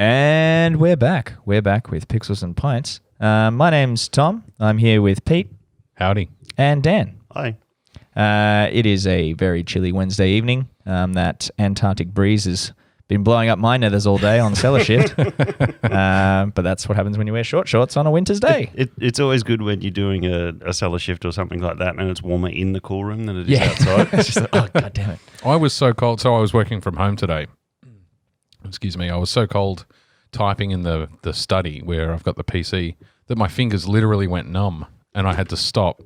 And we're back. We're back with Pixels and Pints. My name's Tom. I'm here with Pete. Howdy. And Dan. Hi. It is a very chilly Wednesday evening. That Antarctic breeze has been blowing up my nethers all day on cellar shift. But that's what happens when you wear short shorts on a winter's day. It's always good when you're doing a cellar shift or something like that and it's warmer in the cool room than it is outside. It's just like, oh, God damn it. I was so cold, so I was working from home today. Excuse me. I was so cold typing in the study where I've got the PC that my fingers literally went numb and I had to stop,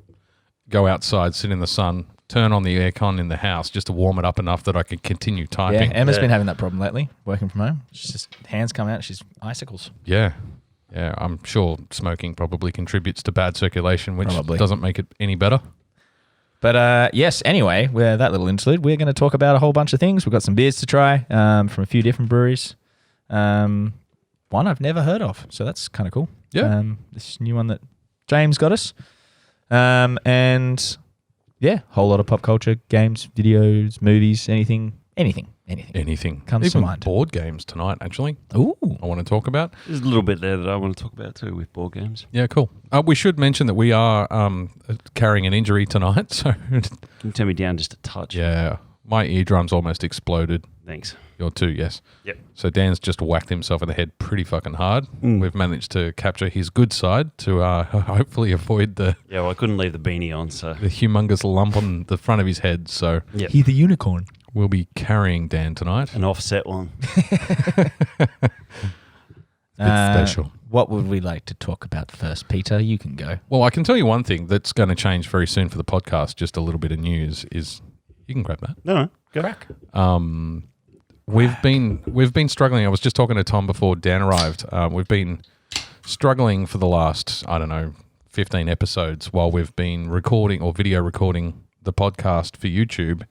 go outside, sit in the sun, turn on the aircon in the house just to warm it up enough that I could continue typing. Yeah, Emma's been having that problem lately, working from home. She's just hands come out, she's icicles. Yeah. Yeah, I'm sure smoking probably contributes to bad circulation, which doesn't make it any better. But yes, anyway, with that little interlude, we're going to talk about a whole bunch of things. We've got some beers to try from a few different breweries. One I've never heard of, so that's kind of cool. Yeah. This new one that James got us. And yeah, whole lot of pop culture, games, videos, movies, anything. Comes Even to mind. Board games tonight, actually. Ooh. I want to talk about. There's a little bit there that I want to talk about too with board games. Yeah, cool. We should mention that we are carrying an injury tonight. So Can you turn me down just a touch? yeah, my eardrums almost exploded. Thanks. Your too, yes. Yep. So Dan's just whacked himself in the head pretty fucking hard. We've managed to capture his good side to hopefully avoid the Yeah, well, I couldn't leave the beanie on, so. humongous lump on the front of his head. So Yep. He's the unicorn. we'll be carrying Dan tonight. An offset one. It's special. What would we like to talk about first? Peter, you can go. Well, I can tell you one thing that's going to change very soon for the podcast. Just a little bit of news is you can grab that. No, go. Crack. We've been struggling. I was just talking to Tom before Dan arrived. We've been struggling for the last 15 episodes while we've been recording or video recording the podcast for YouTube.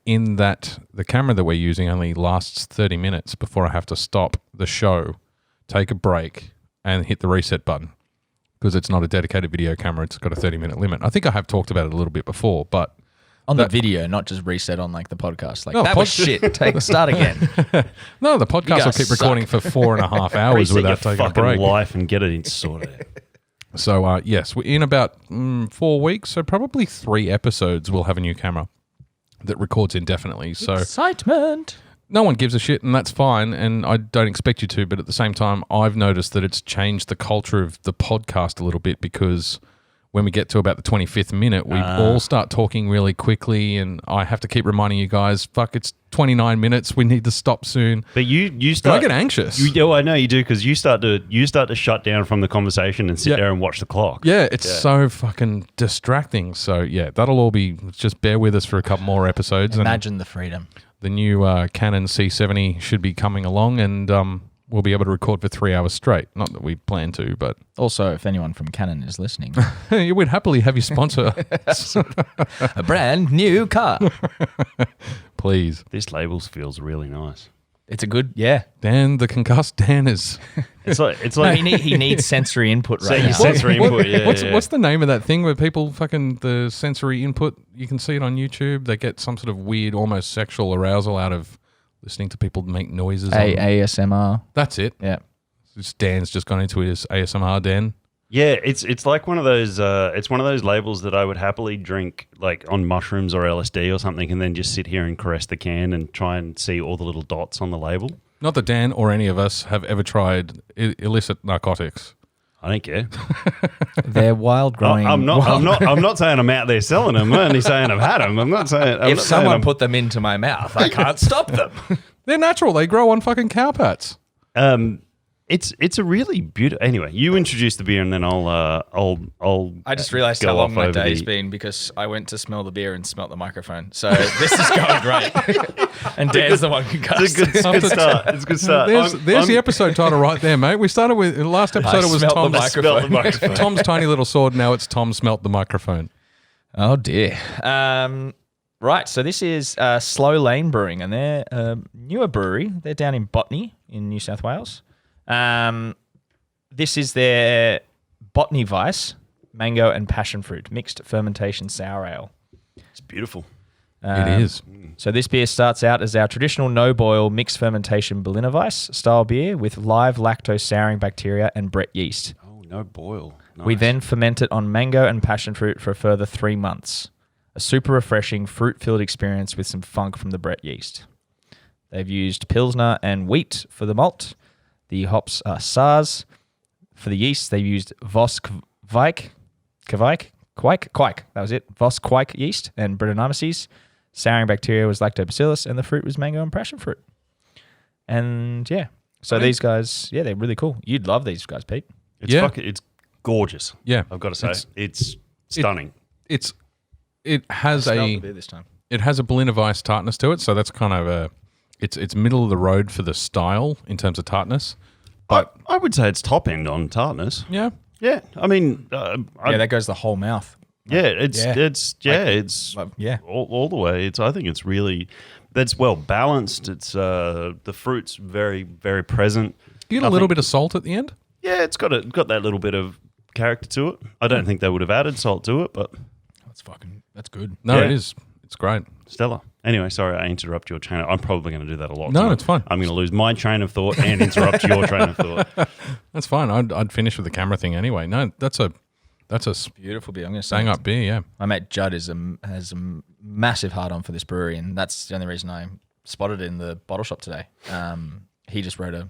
In that the camera that we're using only lasts 30 minutes before I have to stop the show, take a break, and hit the reset button because it's not a dedicated video camera. It's got a 30-minute limit. I think I have talked about it a little bit before, but On the video, not just reset on like the podcast. Like, No, that was shit. Start again. no, the podcast will keep recording for 4.5 hours Reset without your taking a fucking break. life and get it in sorted. So, yes, we're in about 4 weeks, so probably 3 episodes we'll have a new camera that records indefinitely. So Excitement. no one gives a shit, and that's fine, and I don't expect you to, but at the same time, I've noticed that it's changed the culture of the podcast a little bit because when we get to about the 25th minute, we all start talking really quickly, and I have to keep reminding you guys, fuck, it's 29 minutes, we need to stop soon. But you And start. I get anxious. I know you do because you start to shut down from the conversation and sit there and watch the clock. Yeah, it's so fucking distracting. So, yeah, that'll all be, just bear with us for a couple more episodes. Imagine the freedom. The new Canon C70 should be coming along, and we'll be able to record for 3 hours straight. Not that we plan to, but... Also, if anyone from Canon is listening, we'd happily have you sponsor a brand new car. please. This labels feels really nice. It's a good, yeah. Dan, the concussed Dan is... It's like No, he needs sensory input right now. sensory input. Yeah, What's the name of that thing where people fucking the sensory input? You can see it on YouTube. They get some sort of weird, almost sexual arousal out of listening to people make noises. ASMR. That's it. Yeah. Dan's just gone into his ASMR den. Yeah, it's like one of those. It's one of those labels that I would happily drink like on mushrooms or LSD or something, and then just sit here and caress the can and try and see all the little dots on the label. Not that Dan or any of us have ever tried illicit narcotics. I don't care. They're wild growing. I'm not saying I'm out there selling them. I'm only saying I've had them. I'm not saying. If someone put them into my mouth, I can't stop them. They're natural. They grow on fucking cow pats. It's a really beautiful. Anyway, you introduce the beer, and then I'll. I just realised go how long off my over day's the- been because I went to smell the beer and smelt the microphone. So this is going great. And Dan's the one who cussed. It's a good start. It's a good start. There's the episode title right there, mate. We started with the last episode. It was smelt the Tom's microphone. Smelt the microphone. Tom's tiny little sword. Now it's Tom smelt the microphone. Oh dear. Right, so this is Slow Lane Brewing, and they're a newer brewery. They're down in Botany in New South Wales. This is their Botany Weisse, mango and passionfruit mixed fermentation sour ale. It's beautiful. It is. So this beer starts out as our traditional no-boil mixed fermentation Berliner Weisse style beer with live lactose souring bacteria and Brett yeast. Oh, no boil. Nice. We then ferment it on mango and passion fruit for a further 3 months. A super refreshing fruit-filled experience with some funk from the Brett yeast. They've used Pilsner and wheat for the malt. The hops are Saaz. For the yeast, they've used Voss Kvike. That was it. Voss Kvike yeast and Brettanomyces. Souring bacteria was lactobacillus, and the fruit was mango and passion fruit. And yeah, so these guys, they're really cool. You'd love these guys, Pete. It's gorgeous. Yeah. I've got to say, it's stunning. It has Smell the beer this time. It has a Berliner Weisse tartness to it, so that's kind of it's middle of the road for the style in terms of tartness. But I would say it's top end on tartness. yeah, Yeah, I mean, That goes the whole mouth. it's Yeah. all the way. I think it's really that's well balanced. It's the fruit's very very present. you get a little bit of salt at the end. Yeah, it's got that little bit of character to it. I don't think they would have added salt to it, but That's good. No, Yeah. it is. It's great. stellar. Anyway, sorry I interrupt your train. I'm probably going to do that a lot. No, tonight. it's fine. I'm going to lose my train of thought and interrupt your train of thought. That's fine. I'd finish with the camera thing anyway. No, that's a Beautiful beer. I'm going to say bang up beer. Yeah. My mate Judd has a massive heart on for this brewery, and that's the only reason I spotted it in the bottle shop today. He just wrote a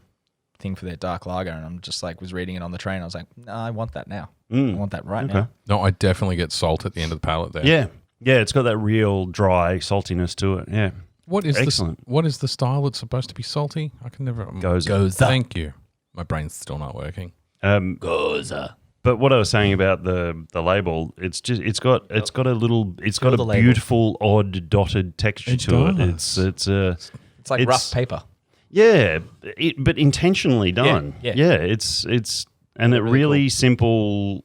thing for their dark lager, and I'm just like was reading it on the train. I was like, no, I want that now. I want that right now. No, I definitely get salt at the end of the palate there. Yeah, it's got that real dry saltiness to it. Yeah, What is excellent. what is the style that's supposed to be salty? I can never Goza. Thank you. My brain's still not working. Goza. But what I was saying about the label, it's got a label. beautiful odd dotted texture It to does. it. It's like rough paper. Yeah, but intentionally done. Yeah. It's and it really simple,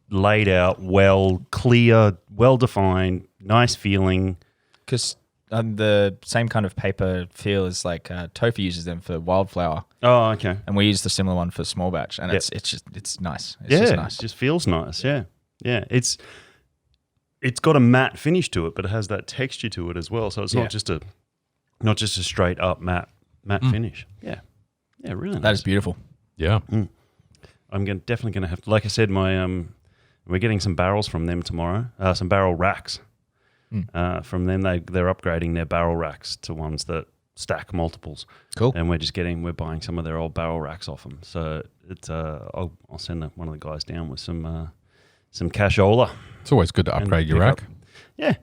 laid out, well, clear, well defined, nice feeling. Because the same kind of paper feel as like Tofu uses them for wildflower, Oh, okay. and we use the similar one for small batch, and it's nice. It's just nice. It just feels nice. Yeah. It's got a matte finish to it, but it has that texture to it as well. So it's not just a straight up matte finish. Yeah, really nice. That is beautiful. Yeah. I'm definitely going to have to, like I said, we're getting some barrels from them tomorrow, some barrel racks. From them, they're upgrading their barrel racks to ones that stack multiples. Cool. And we're buying some of their old barrel racks off them. So it's I'll send one of the guys down with some cashola. It's always good to upgrade your pick rack. up. Yeah.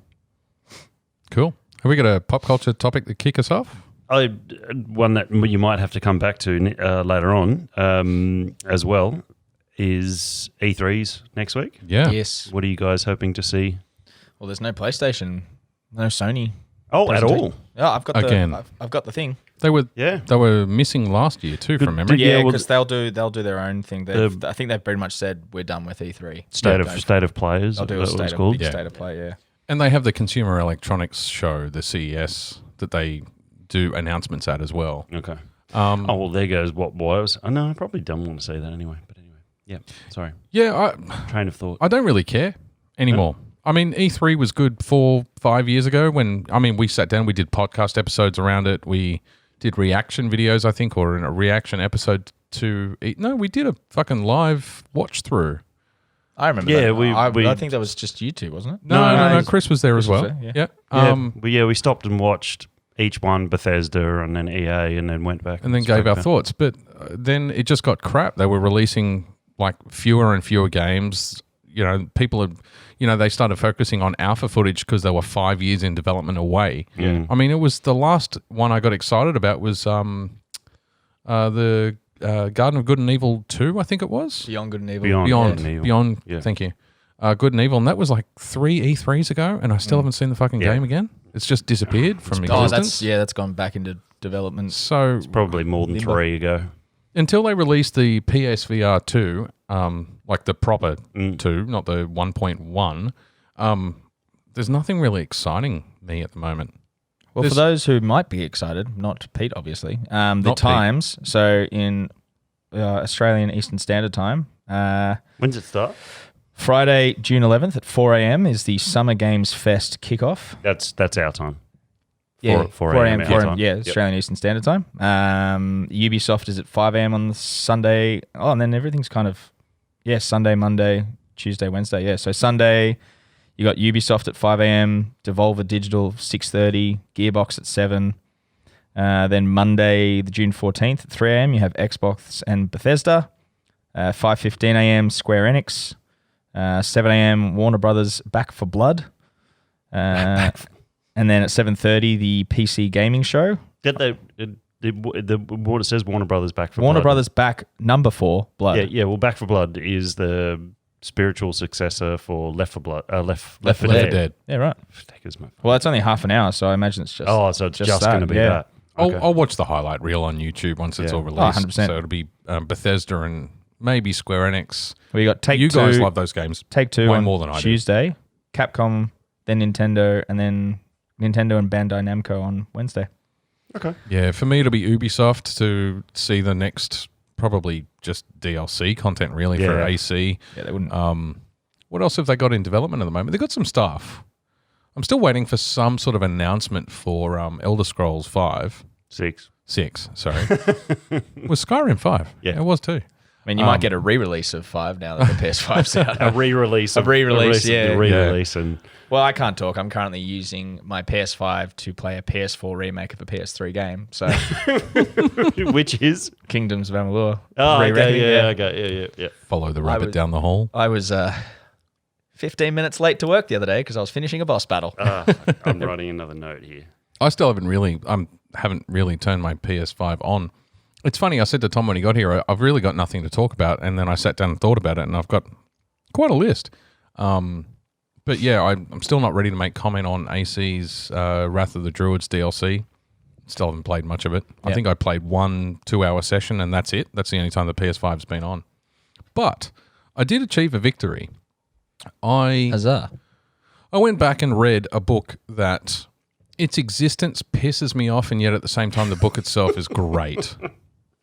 Cool. Have we got a pop culture topic to kick us off? One that you might have to come back to later on as well is E3s next week. Yeah. Yes. What are you guys hoping to see? Well, there's no PlayStation, no Sony. Oh, at all? Yeah, I've got Again. I've got the thing. They were Yeah. missing last year too, from memory. Yeah, Yeah, well, because they'll do their own thing. I think they've pretty much said we're done with E3. State of players. They'll do a that what it's state called. of, state of play. Yeah. And they have the Consumer Electronics show, the CES, that they do announcements at as well. Okay. Oh well, there goes what was. Oh no, I probably don't want to say that anyway. But anyway, yeah. Sorry. Yeah, Train of thought. I don't really care anymore. I mean, E3 was good 4-5 years ago when, we sat down, we did podcast episodes around it. We did reaction videos, I think, or in a reaction episode to... No, we did a fucking live watch through. I remember. Yeah, that. I think that was just you two, wasn't it? No, Chris was there as well. was there, Yeah. We stopped and watched each one, Bethesda and then EA, and then went back and then gave our thoughts. But then it just got crap. They were releasing like fewer and fewer games. People had... they started focusing on alpha footage because they were 5 years in development away. Yeah. I mean, it was the last one I got excited about was the Garden of Good and Evil 2, I think it was. Beyond Good and Evil. Beyond. Yeah. Thank you. Good and Evil, and that was like 3 E3s ago, and I still haven't seen the fucking game again. It's just disappeared from existence. That's gone back into development. So Probably more than 3 ago. until they released the PSVR 2, like the proper 2, not the 1.1, there's nothing really exciting me at the moment. Well, for those who might be excited, not Pete, obviously, the Not times. So in Australian Eastern Standard Time, When's it start? Friday, June 11th at 4 a.m. is the Summer Games Fest kickoff. That's our time. Yeah, 4 a.m. our time. Yeah, Yep. Australian Eastern Standard Time. Ubisoft is at 5 a.m. on Sunday. Oh, and then everything's kind of, Sunday, Monday, Tuesday, Wednesday. Yeah, so Sunday, you got Ubisoft at 5 a.m., Devolver Digital 6:30, Gearbox at 7. Then Monday, the June 14th at 3 a.m., you have Xbox and Bethesda. 5:15 a.m., Square Enix. 7 a.m., Warner Brothers Back for Blood. And then at 7:30, the PC Gaming Show. What it says Warner Brothers Back for Warner Blood. Brothers Back number 4, Blood. Yeah. Well, Back for Blood is the spiritual successor for Left 4 Left 4 Dead. Yeah, right. Take Well, it's only half an hour, so I imagine it's just. so it's just going to be yeah. that. Okay. I'll watch the highlight reel on YouTube once it's all released. 100%. So it'll be Bethesda and maybe Square Enix. We got Take You Two. guys love those games. Take Two way on more than I do. Tuesday. Capcom, then Nintendo, and then Nintendo and Bandai Namco on Wednesday. Okay. Yeah, for me it'll be Ubisoft to see the next probably just DLC content really for AC. Yeah, they wouldn't. What else have they got in development at the moment? They've got some stuff. I'm still waiting for some sort of announcement for Elder Scrolls 5. 6. 6, sorry. Was Skyrim 5? Yeah. It was too. I mean, you might get a re-release of 5 now that the PS5's out. A re-release. A re-release, yeah. Re-release and Well, I can't talk. I'm currently using my PS5 to play a PS4 remake of a PS3 game. So, which is Kingdoms of Amalur. okay, yeah. Follow the rabbit was- down the hole. I was 15 minutes late to work the other day because I was finishing a boss battle. I'm writing another note here. I still haven't really turned my PS5 on. It's funny, I said to Tom when he got here, I've really got nothing to talk about, and then I sat down and thought about it, and I've got quite a list. But yeah, I'm still not ready to make comment on AC's Wrath of the Druids DLC. Still haven't played much of it. I think I played 1 2-hour session, and that's it. That's the only time the PS5's been on. But I did achieve a victory. Huzzah. I went back and read a book that its existence pisses me off, and yet at the same time, the book itself is great.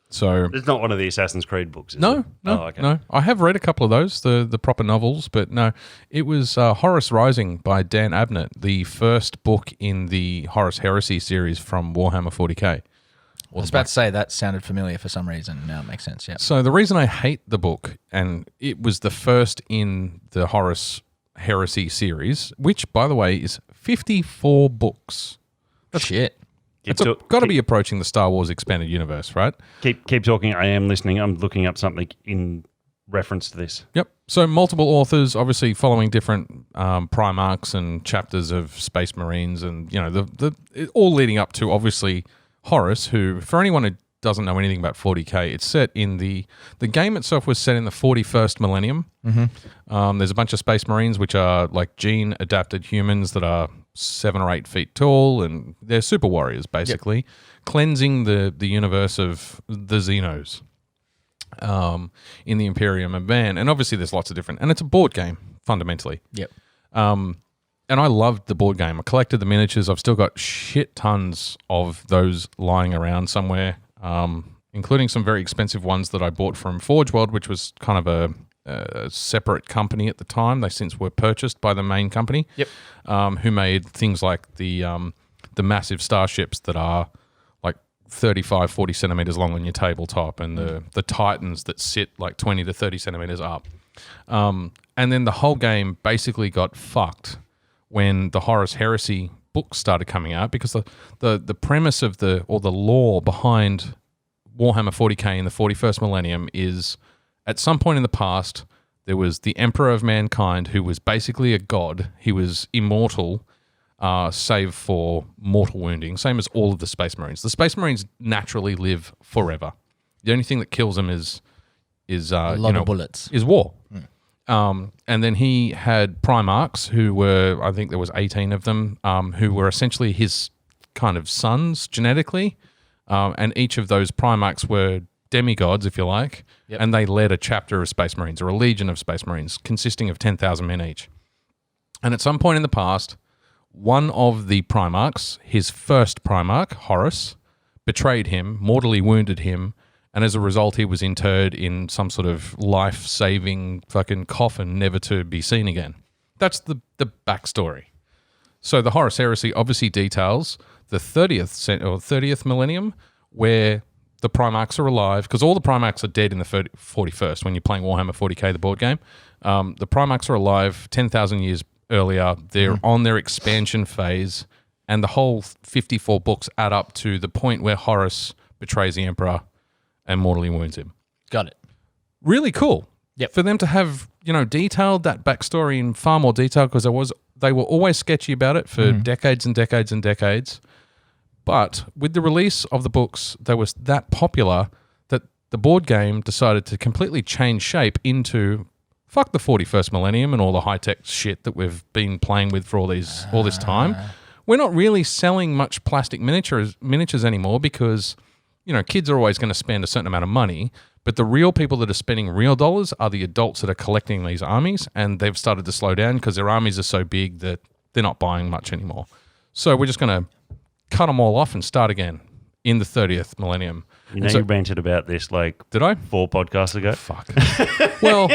So It's not one of the Assassin's Creed books, is it? no. Okay. I have read a couple of those, the proper novels, but no. It was Horus Rising by Dan Abnet, the first book in the Horus Heresy series from Warhammer 40k. I was about to say that sounded familiar for some reason. Now it makes sense, yeah. So the reason I hate the book, and it was the first in the Horus Heresy series, which, by the way, is 54 books. Shit. It's got to be approaching the Star Wars expanded universe, right? Keep talking. I am listening. I'm looking up something in reference to this. Yep. So multiple authors, obviously following different Primarchs and chapters of Space Marines, and all leading up to obviously Horus, who, for anyone who doesn't know anything about 40k, it's set in the game itself was set in the 41st millennium. Mm-hmm. There's a bunch of Space Marines which are like gene adapted humans that are 7 or 8 feet tall, and they're super warriors basically, cleansing the universe of the Xenos in the Imperium of Man. And obviously there's lots of different, and it's a board game fundamentally. Yep. And I loved the board game. I collected the miniatures. I've still got shit tons of those lying around somewhere, including some very expensive ones that I bought from Forge World, which was kind of a separate company at the time. They since were purchased by the main company, who made things like the massive starships that are like 35, 40 centimeters long on your tabletop, and the Titans that sit like 20 to 30 centimeters up. And then the whole game basically got fucked when the Horus Heresy books started coming out, because the premise of the lore behind Warhammer 40k in the 41st millennium is, at some point in the past, there was the Emperor of Mankind, who was basically a god. He was immortal, save for mortal wounding, same as all of the Space Marines. The Space Marines naturally live forever. The only thing that kills them is A lot of bullets. Is war. And then he had Primarchs, who were, I think there was 18 of them, who were essentially his kind of sons genetically. And each of those Primarchs were demigods, if you like, and they led a chapter of Space Marines, or a legion of Space Marines, consisting of 10,000 men each. And at some point in the past, one of the Primarchs, his first Primarch, Horus, betrayed him, mortally wounded him, And as a result, he was interred in some sort of life-saving fucking coffin, never to be seen again. That's the backstory. So the Horus Heresy obviously details the 30th millennium, where the Primarchs are alive, because all the Primarchs are dead in the 41st when you're playing Warhammer 40k, the board game. The Primarchs are alive 10,000 years earlier. They're on their expansion phase, and the whole 54 books add up to the point where Horus betrays the Emperor and mortally wounds him. Got it. Really cool. Yep. For them to have, detailed that backstory in far more detail, because they were always sketchy about it for decades and decades and decades. But with the release of the books, they were that popular that the board game decided to completely change shape into fuck the 41st millennium and all the high-tech shit that we've been playing with for all this time. We're not really selling much plastic miniatures anymore because, kids are always going to spend a certain amount of money, but the real people that are spending real dollars are the adults that are collecting these armies, and they've started to slow down because their armies are so big that they're not buying much anymore. So we're just going to cut them all off and start again in the 30th millennium. You ranted about this did I? 4 podcasts ago. Fuck. Well,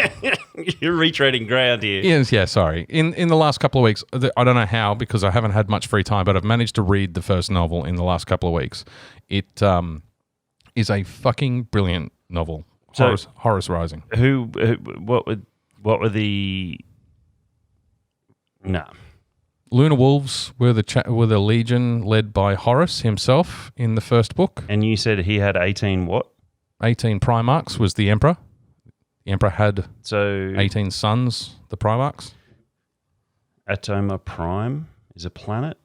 you're retreading ground here. Yeah, sorry. In the last couple of weeks, I don't know how, because I haven't had much free time, but I've managed to read the first novel in the last couple of weeks. It is a fucking brilliant novel. So, Horus Rising. What were the... No. Lunar Wolves were the legion led by Horus himself in the first book. And you said he had 18 what? 18 Primarchs was the Emperor. The Emperor had 18 sons, the Primarchs. Atoma Prime is a planet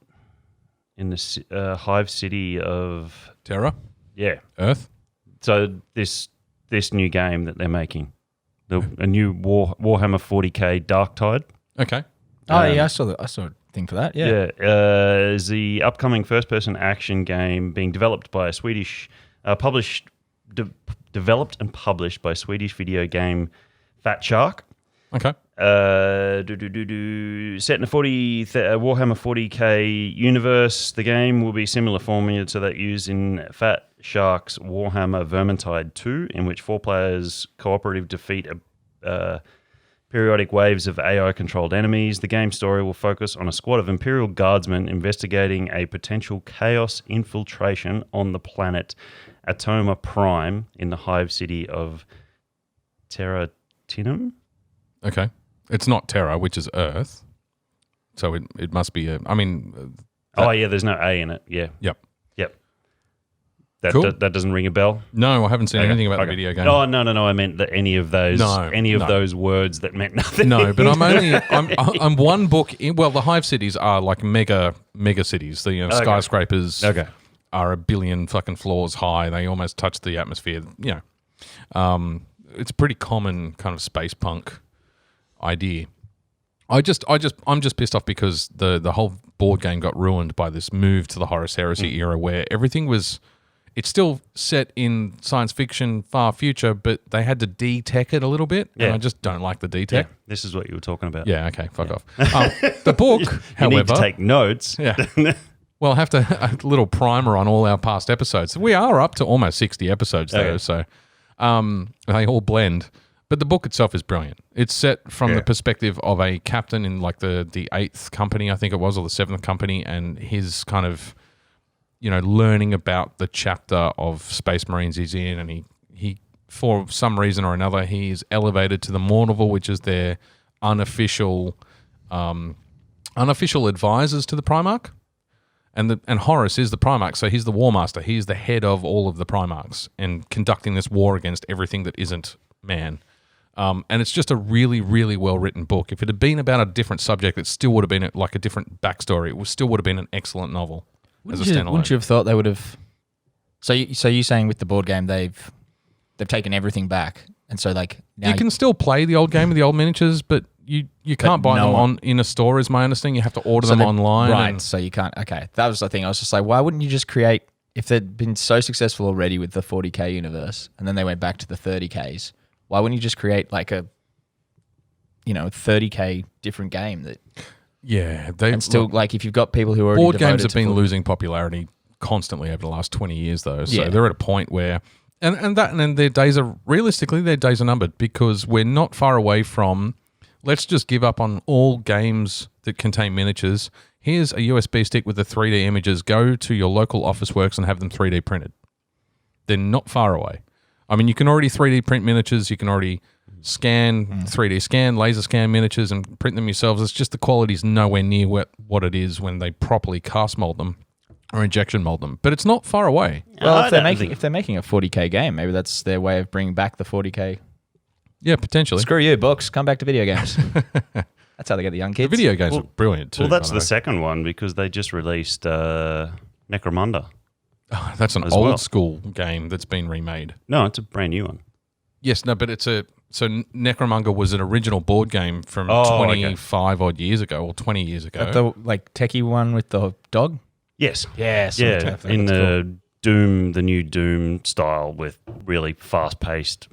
in the hive city of... Terra? Yeah. Earth? So this new game that they're making, a new Warhammer 40k Darktide. Okay. I saw a thing for that. Yeah. Is the upcoming first-person action game being developed by a Swedish, developed and published by Swedish video game Fat Shark. Okay. Set in a Warhammer 40k universe, the game will be similar formula to that used in Fat Shark's Warhammer Vermintide 2, in which 4 players cooperative defeat periodic waves of AI-controlled enemies. The game story will focus on a squad of Imperial Guardsmen investigating a potential chaos infiltration on the planet Atoma Prime in the hive city of Terratinum. Okay. It's not Terra, which is Earth. So it must be there's no A in it. Yeah. Yep. That doesn't ring a bell? No, I haven't seen anything about the video game. Oh, no. I meant that any of those those words that meant nothing. No, but I'm one book in. Well, the hive cities are like mega cities. The skyscrapers are 1 billion fucking floors high. They almost touch the atmosphere. It's a pretty common kind of space punk idea. I'm just pissed off because the whole board game got ruined by this move to the Horus Heresy era, where everything was. It's still set in science fiction, far future, but they had to de-tech it a little bit, and I just don't like the de-tech. Yeah, this is what you were talking about. Yeah, okay, fuck off. The book, however... You need to take notes. Yeah. Well, I'll have to a little primer on all our past episodes. We are up to almost 60 episodes, though, so they all blend. But the book itself is brilliant. It's set from the perspective of a captain in like the 8th company, I think it was, or the 7th company, and his kind of... learning about the chapter of Space Marines he's in, and he for some reason or another, he's elevated to the Mournival, which is their unofficial advisors to the Primarch, and Horus is the Primarch, so he's the War Master. He's the head of all of the Primarchs and conducting this war against everything that isn't man. And it's just a really, really well-written book. If it had been about a different subject, it still would have been like a different backstory. It still would have been an excellent novel. Wouldn't you have thought they would have? So you're saying with the board game they've taken everything back, and so like now you can still play the old game with the old miniatures, but you can't buy them in a store, is my understanding. You have to order them online, right? So you can't. Okay, that was the thing. I was just like, why wouldn't you just create? If they'd been so successful already with the 40k universe, and then they went back to the 30ks, why wouldn't you just create like a 30k different game that? Yeah, like if you've got people who are already board games have been losing popularity constantly over the last 20 years, though. So they're at a point where And their days are realistically their days are numbered because we're not far away from. Let's just give up on all games that contain miniatures. Here's a USB stick with the 3D images. Go to your local Officeworks and have them 3D printed. They're not far away. I mean, you can already 3D print miniatures. You can already scan, 3D scan, laser scan miniatures and print them yourselves. It's just the quality's nowhere near what it is when they properly cast mold them or injection mold them. But it's not far away. Well, if they're making a 40K game, maybe that's their way of bringing back the 40K. Yeah, potentially. Screw you, books. Come back to video games. That's how they get the young kids. The video games are brilliant too. Well, that's the second one because they just released Necromunda. Oh, that's an old school game that's been remade. No, it's a brand new one. Yes, no, but so Necromunda was an original board game from 25 odd years ago or 20 years ago. The techie one with the dog? Yes. Yes. Yeah, in the Doom, the new Doom style with really fast-paced,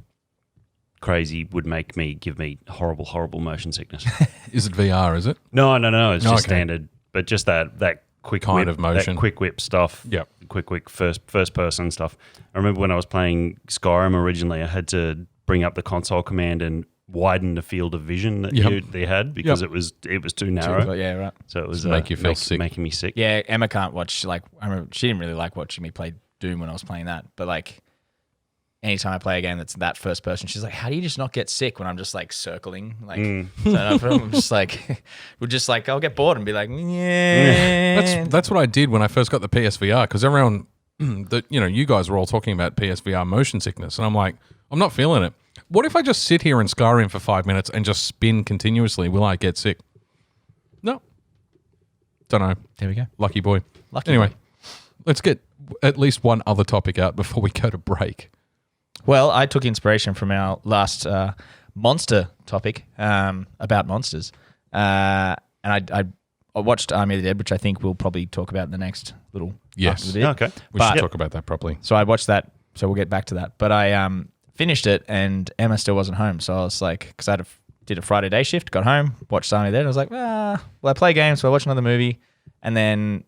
crazy would give me horrible motion sickness. Is it VR, is it? No, it's just standard. But just that quick kind whip, of motion. that quick whip stuff. Yep. Quick first person stuff. I remember when I was playing Skyrim originally, I had to bring up the console command and widen the field of vision that they had because it was too narrow. Yeah, right. So it was make you feel sick, making me sick. Yeah, Emma can't watch. Like, I remember she didn't really like watching me play Doom when I was playing that. But like, anytime I play a game that's that first person, she's like, "How do you just not get sick when I'm just like circling?" Like, so I'm just like, I'll get bored and be like, "Yeah." That's what I did when I first got the PSVR because everyone, you guys were all talking about PSVR motion sickness, and I'm like, I'm not feeling it. What if I just sit here in Skyrim for 5 minutes and just spin continuously? Will I get sick? No. Don't know. There we go. Lucky boy. Anyway, let's get at least one other topic out before we go to break. Well, I took inspiration from our last monster topic about monsters. And I watched Army of the Dead, which I think we'll probably talk about in the next little Yes. Okay. We should talk about that properly. So I watched that, so we'll get back to that. But I finished it, and Emma still wasn't home. So I was like, because I did a Friday day shift, got home, watched Army of the Dead, and I was like, well, I play games, so I watch another movie. And then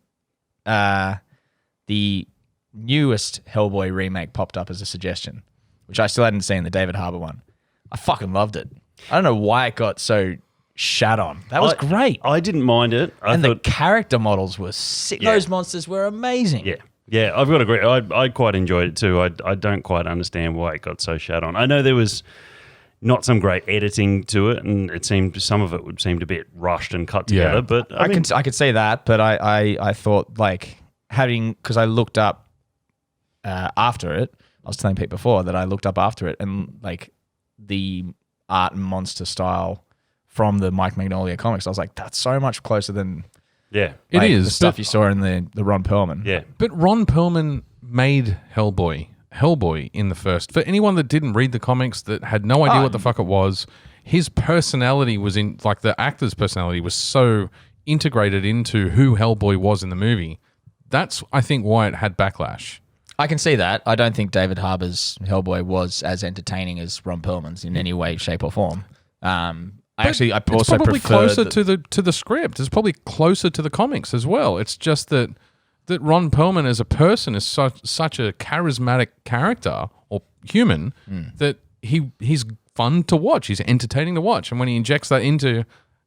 the newest Hellboy remake popped up as a suggestion, which I still hadn't seen, the David Harbour one. I fucking loved it. I don't know why it got so shat on. That was great. I didn't mind it. The character models were sick. Yeah. Those monsters were amazing. Yeah, I've got to agree. I quite enjoyed it too. I don't quite understand why it got so shat on. I know there was not some great editing to it, and it seemed some of it seemed a bit rushed and cut together. But I could say that, but I thought like because I looked up after it. I was telling Pete before that I looked up after it, and like the art and monster style from the Mike Mignola comics, I was like, that's so much closer than it is the stuff you saw in the Ron Perlman. Yeah, but Ron Perlman made Hellboy in the first. For anyone that didn't read the comics, that had no idea what the fuck it was, his personality was in, like the actor's personality was so integrated into who Hellboy was in the movie. That's, I think, why it had backlash. I can see that. I don't think David Harbour's Hellboy was as entertaining as Ron Perlman's in any way, shape, or form. I also probably prefer closer to the script. It's probably closer to the comics as well. It's just that Ron Perlman as a person is such a charismatic character or human that he's fun to watch. He's entertaining to watch. And when he injects that into,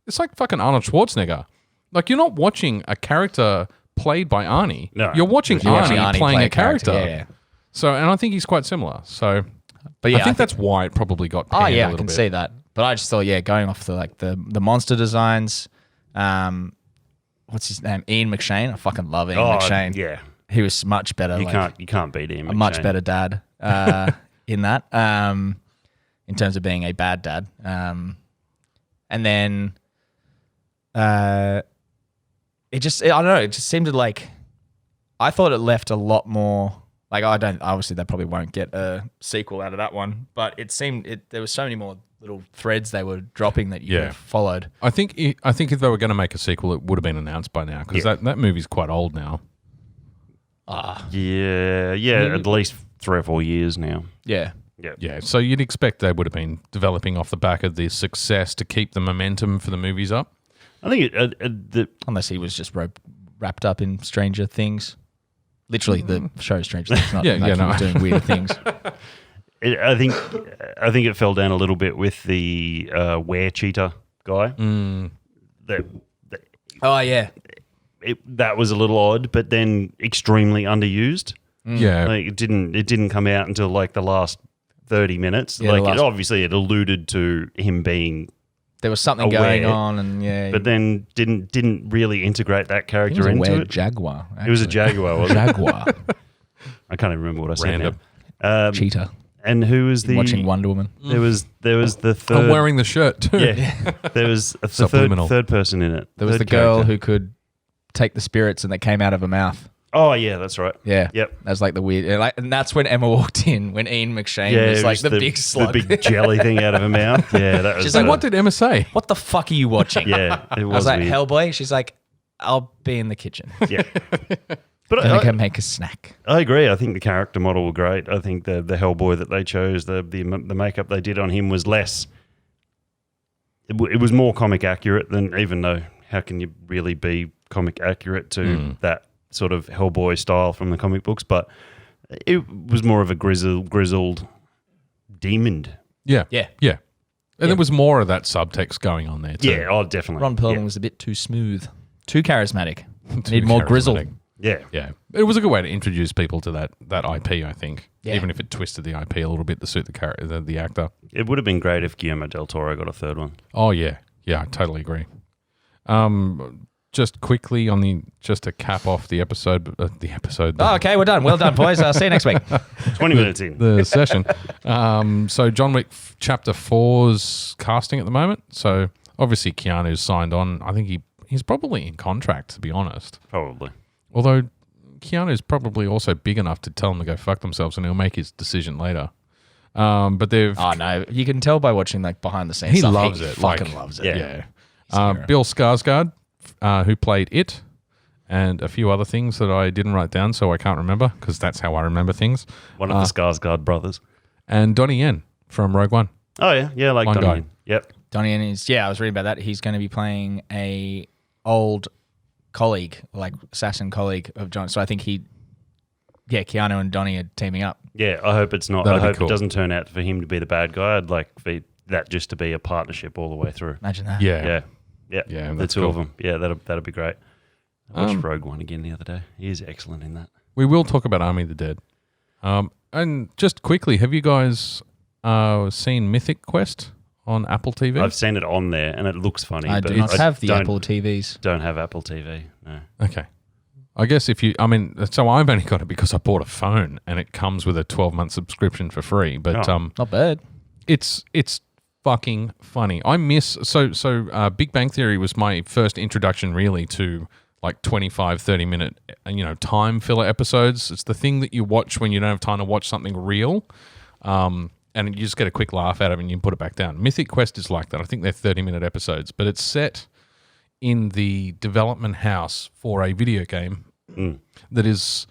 it's like fucking Arnold Schwarzenegger. Like, you're not watching a character played by Arnie. No, you're watching Arnie playing a character. Yeah. So, and I think he's quite similar. So, but yeah, I think that's why it probably got panned a little bit. I can see that. But I just thought, going off the monster designs, what's his name? Ian McShane. I fucking love Ian McShane. Yeah, he was much better. You can't beat Ian McShane. A much better dad in that. In terms of being a bad dad. And then it just seemed like I thought it left a lot more. Like, obviously they probably won't get a sequel out of that one, but it seemed there was so many more little threads they were dropping that you followed. I think if they were going to make a sequel, it would have been announced by now, because that movie's quite old now. Yeah, at least 3 or 4 years now. Yeah. So you'd expect they would have been developing off the back of the success to keep the momentum for the movies up. I think unless he was just wrapped up in Stranger Things. Literally, the show Strange Things. Not Yeah, like he no. was doing weird things. I think it fell down a little bit with the Were Cheetah guy. That Oh yeah, that was a little odd, but then extremely underused. Yeah. Like it didn't come out until like the last 30 minutes. Yeah, like the last- obviously it alluded to him being, there was something Aware. going on, and yeah, but then didn't really integrate that he character was a into weird it. jaguar. It was a actually. jaguar, wasn't it? Jaguar, I can't even remember what I said. Random. Now. cheetah. And who was the Watching Wonder Woman. There was the third. I'm wearing the shirt too. Yeah, there was the Subliminal. third person in it. There was Third the girl character. who could take the spirits and they came out of her mouth. Oh yeah, that's right. Yeah. Yep. That's like the weird, like, and that's when Emma walked in, when Ian McShane Yeah, was it like the big slug. the big jelly thing out of her mouth. Yeah, that was. She's So like, what did Emma say? What the fuck are you watching? Yeah, it I was like, weird. Hellboy? She's like, I'll be in the kitchen. Yeah, but Gonna I, go make a snack. I agree. I think the character model were great. I think the Hellboy that they chose, the makeup they did on him was less. It was more comic accurate than, even though how can you really be comic accurate to that sort of Hellboy style from the comic books? But it was more of a grizzled demon. Yeah. Yeah. Yeah. And there was more of that subtext going on there too. Yeah, oh, definitely. Ron Perlman yeah. was a bit too smooth. Too charismatic. Too Need more grizzle. charismatic. Yeah, Yeah. It was a good way to introduce people to that IP, I think. Yeah. Even if it twisted the IP a little bit to suit the character, the actor. it would have been great if Guillermo del Toro got a third one. Oh yeah. Yeah, I totally agree. Just quickly just to cap off the episode Oh, okay, we're done. Well done, boys. I'll see you next week. 20 minutes in. the session. So John Wick Chapter 4's casting at the moment. So obviously Keanu's signed on. I think he's probably in contract, to be honest. Probably. Although Keanu's probably also big enough to tell them to go fuck themselves, and he'll make his decision later. But they've Oh, no. You can tell by watching like behind the scenes He stuff. loves it, Fucking like- loves it. Yeah. yeah. Bill Skarsgård, who played It, and a few other things that I didn't write down, so I can't remember because that's how I remember things. One of the Skarsgård brothers. And Donnie Yen from Rogue One. Oh, yeah. Yeah, like One Donnie. guy. Yen. Yep. Donnie Yen is, I was reading about that. He's going to be playing a old colleague, like assassin colleague of John. So I think Keanu and Donnie are teaming up. Yeah, I hope it's not. That'd I be hope cool. it doesn't turn out for him to be the bad guy. I'd like for that just to be a partnership all the way through. Imagine that. Yeah. Yeah. Yeah, The that's two cool. of them. Yeah, that'll be great. I watched Rogue One again the other day. He is excellent in that. We will talk about Army of the Dead. And just quickly, have you guys seen Mythic Quest on Apple TV? I've seen it on there and it looks funny. I but do not have the don't- Apple TVs. Don't have Apple TV. No. Okay. I guess so I've only got it because I bought a phone and it comes with a 12-month subscription for free. But Oh. Not bad. it's fucking funny. I miss Big Bang Theory was my first introduction really to like 25, 30 minute time filler episodes. It's the thing that you watch when you don't have time to watch something real. And you just get a quick laugh out of it and you put it back down. Mythic Quest is like that. I think they're 30-minute episodes, but it's set in the development house for a video game that is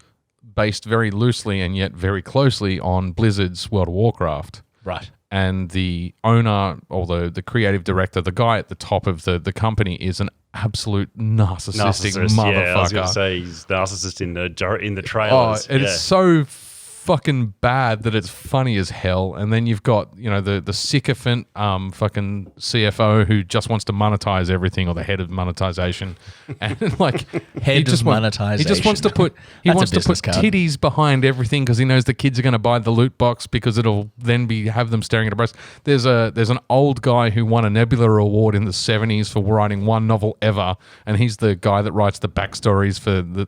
based very loosely and yet very closely on Blizzard's World of Warcraft. Right. and the owner or the creative director, the guy at the top of the company, is an absolute narcissistic motherfucker. Yeah, I was going to say he's narcissist in the Oh, trailers. it's so fucking bad that it's funny as hell. And then you've got, you know, the sycophant fucking CFO who just wants to monetize everything, or the head of monetization, and like he just wants to put titties behind everything because he knows the kids are going to buy the loot box because it'll then have them staring at a breast. There's an old guy who won a Nebula Award in the 70s for writing one novel ever, and he's the guy that writes the backstories for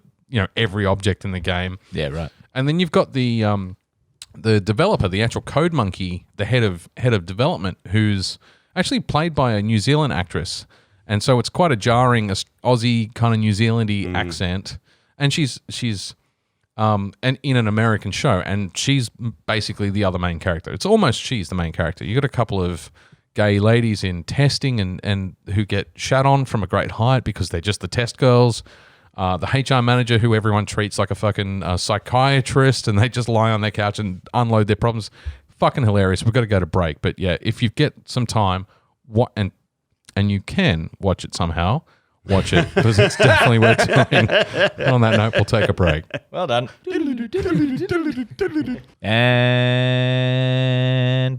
every object in the game. Yeah, right. And then you've got the developer, the actual code monkey, the head of development, who's actually played by a New Zealand actress, and so it's quite a jarring Aussie kind of New Zealandy accent. And she's and in an American show, and she's basically the other main character. It's almost she's the main character. You got a couple of gay ladies in testing and who get shat on from a great height because they're just the test girls. The HR manager who everyone treats like a fucking psychiatrist, and they just lie on their couch and unload their problems. Fucking hilarious. We've got to go to break. But yeah, if you get some time, and you can watch it somehow, watch it because it's definitely worth doing. And on that note, we'll take a break. Well done. And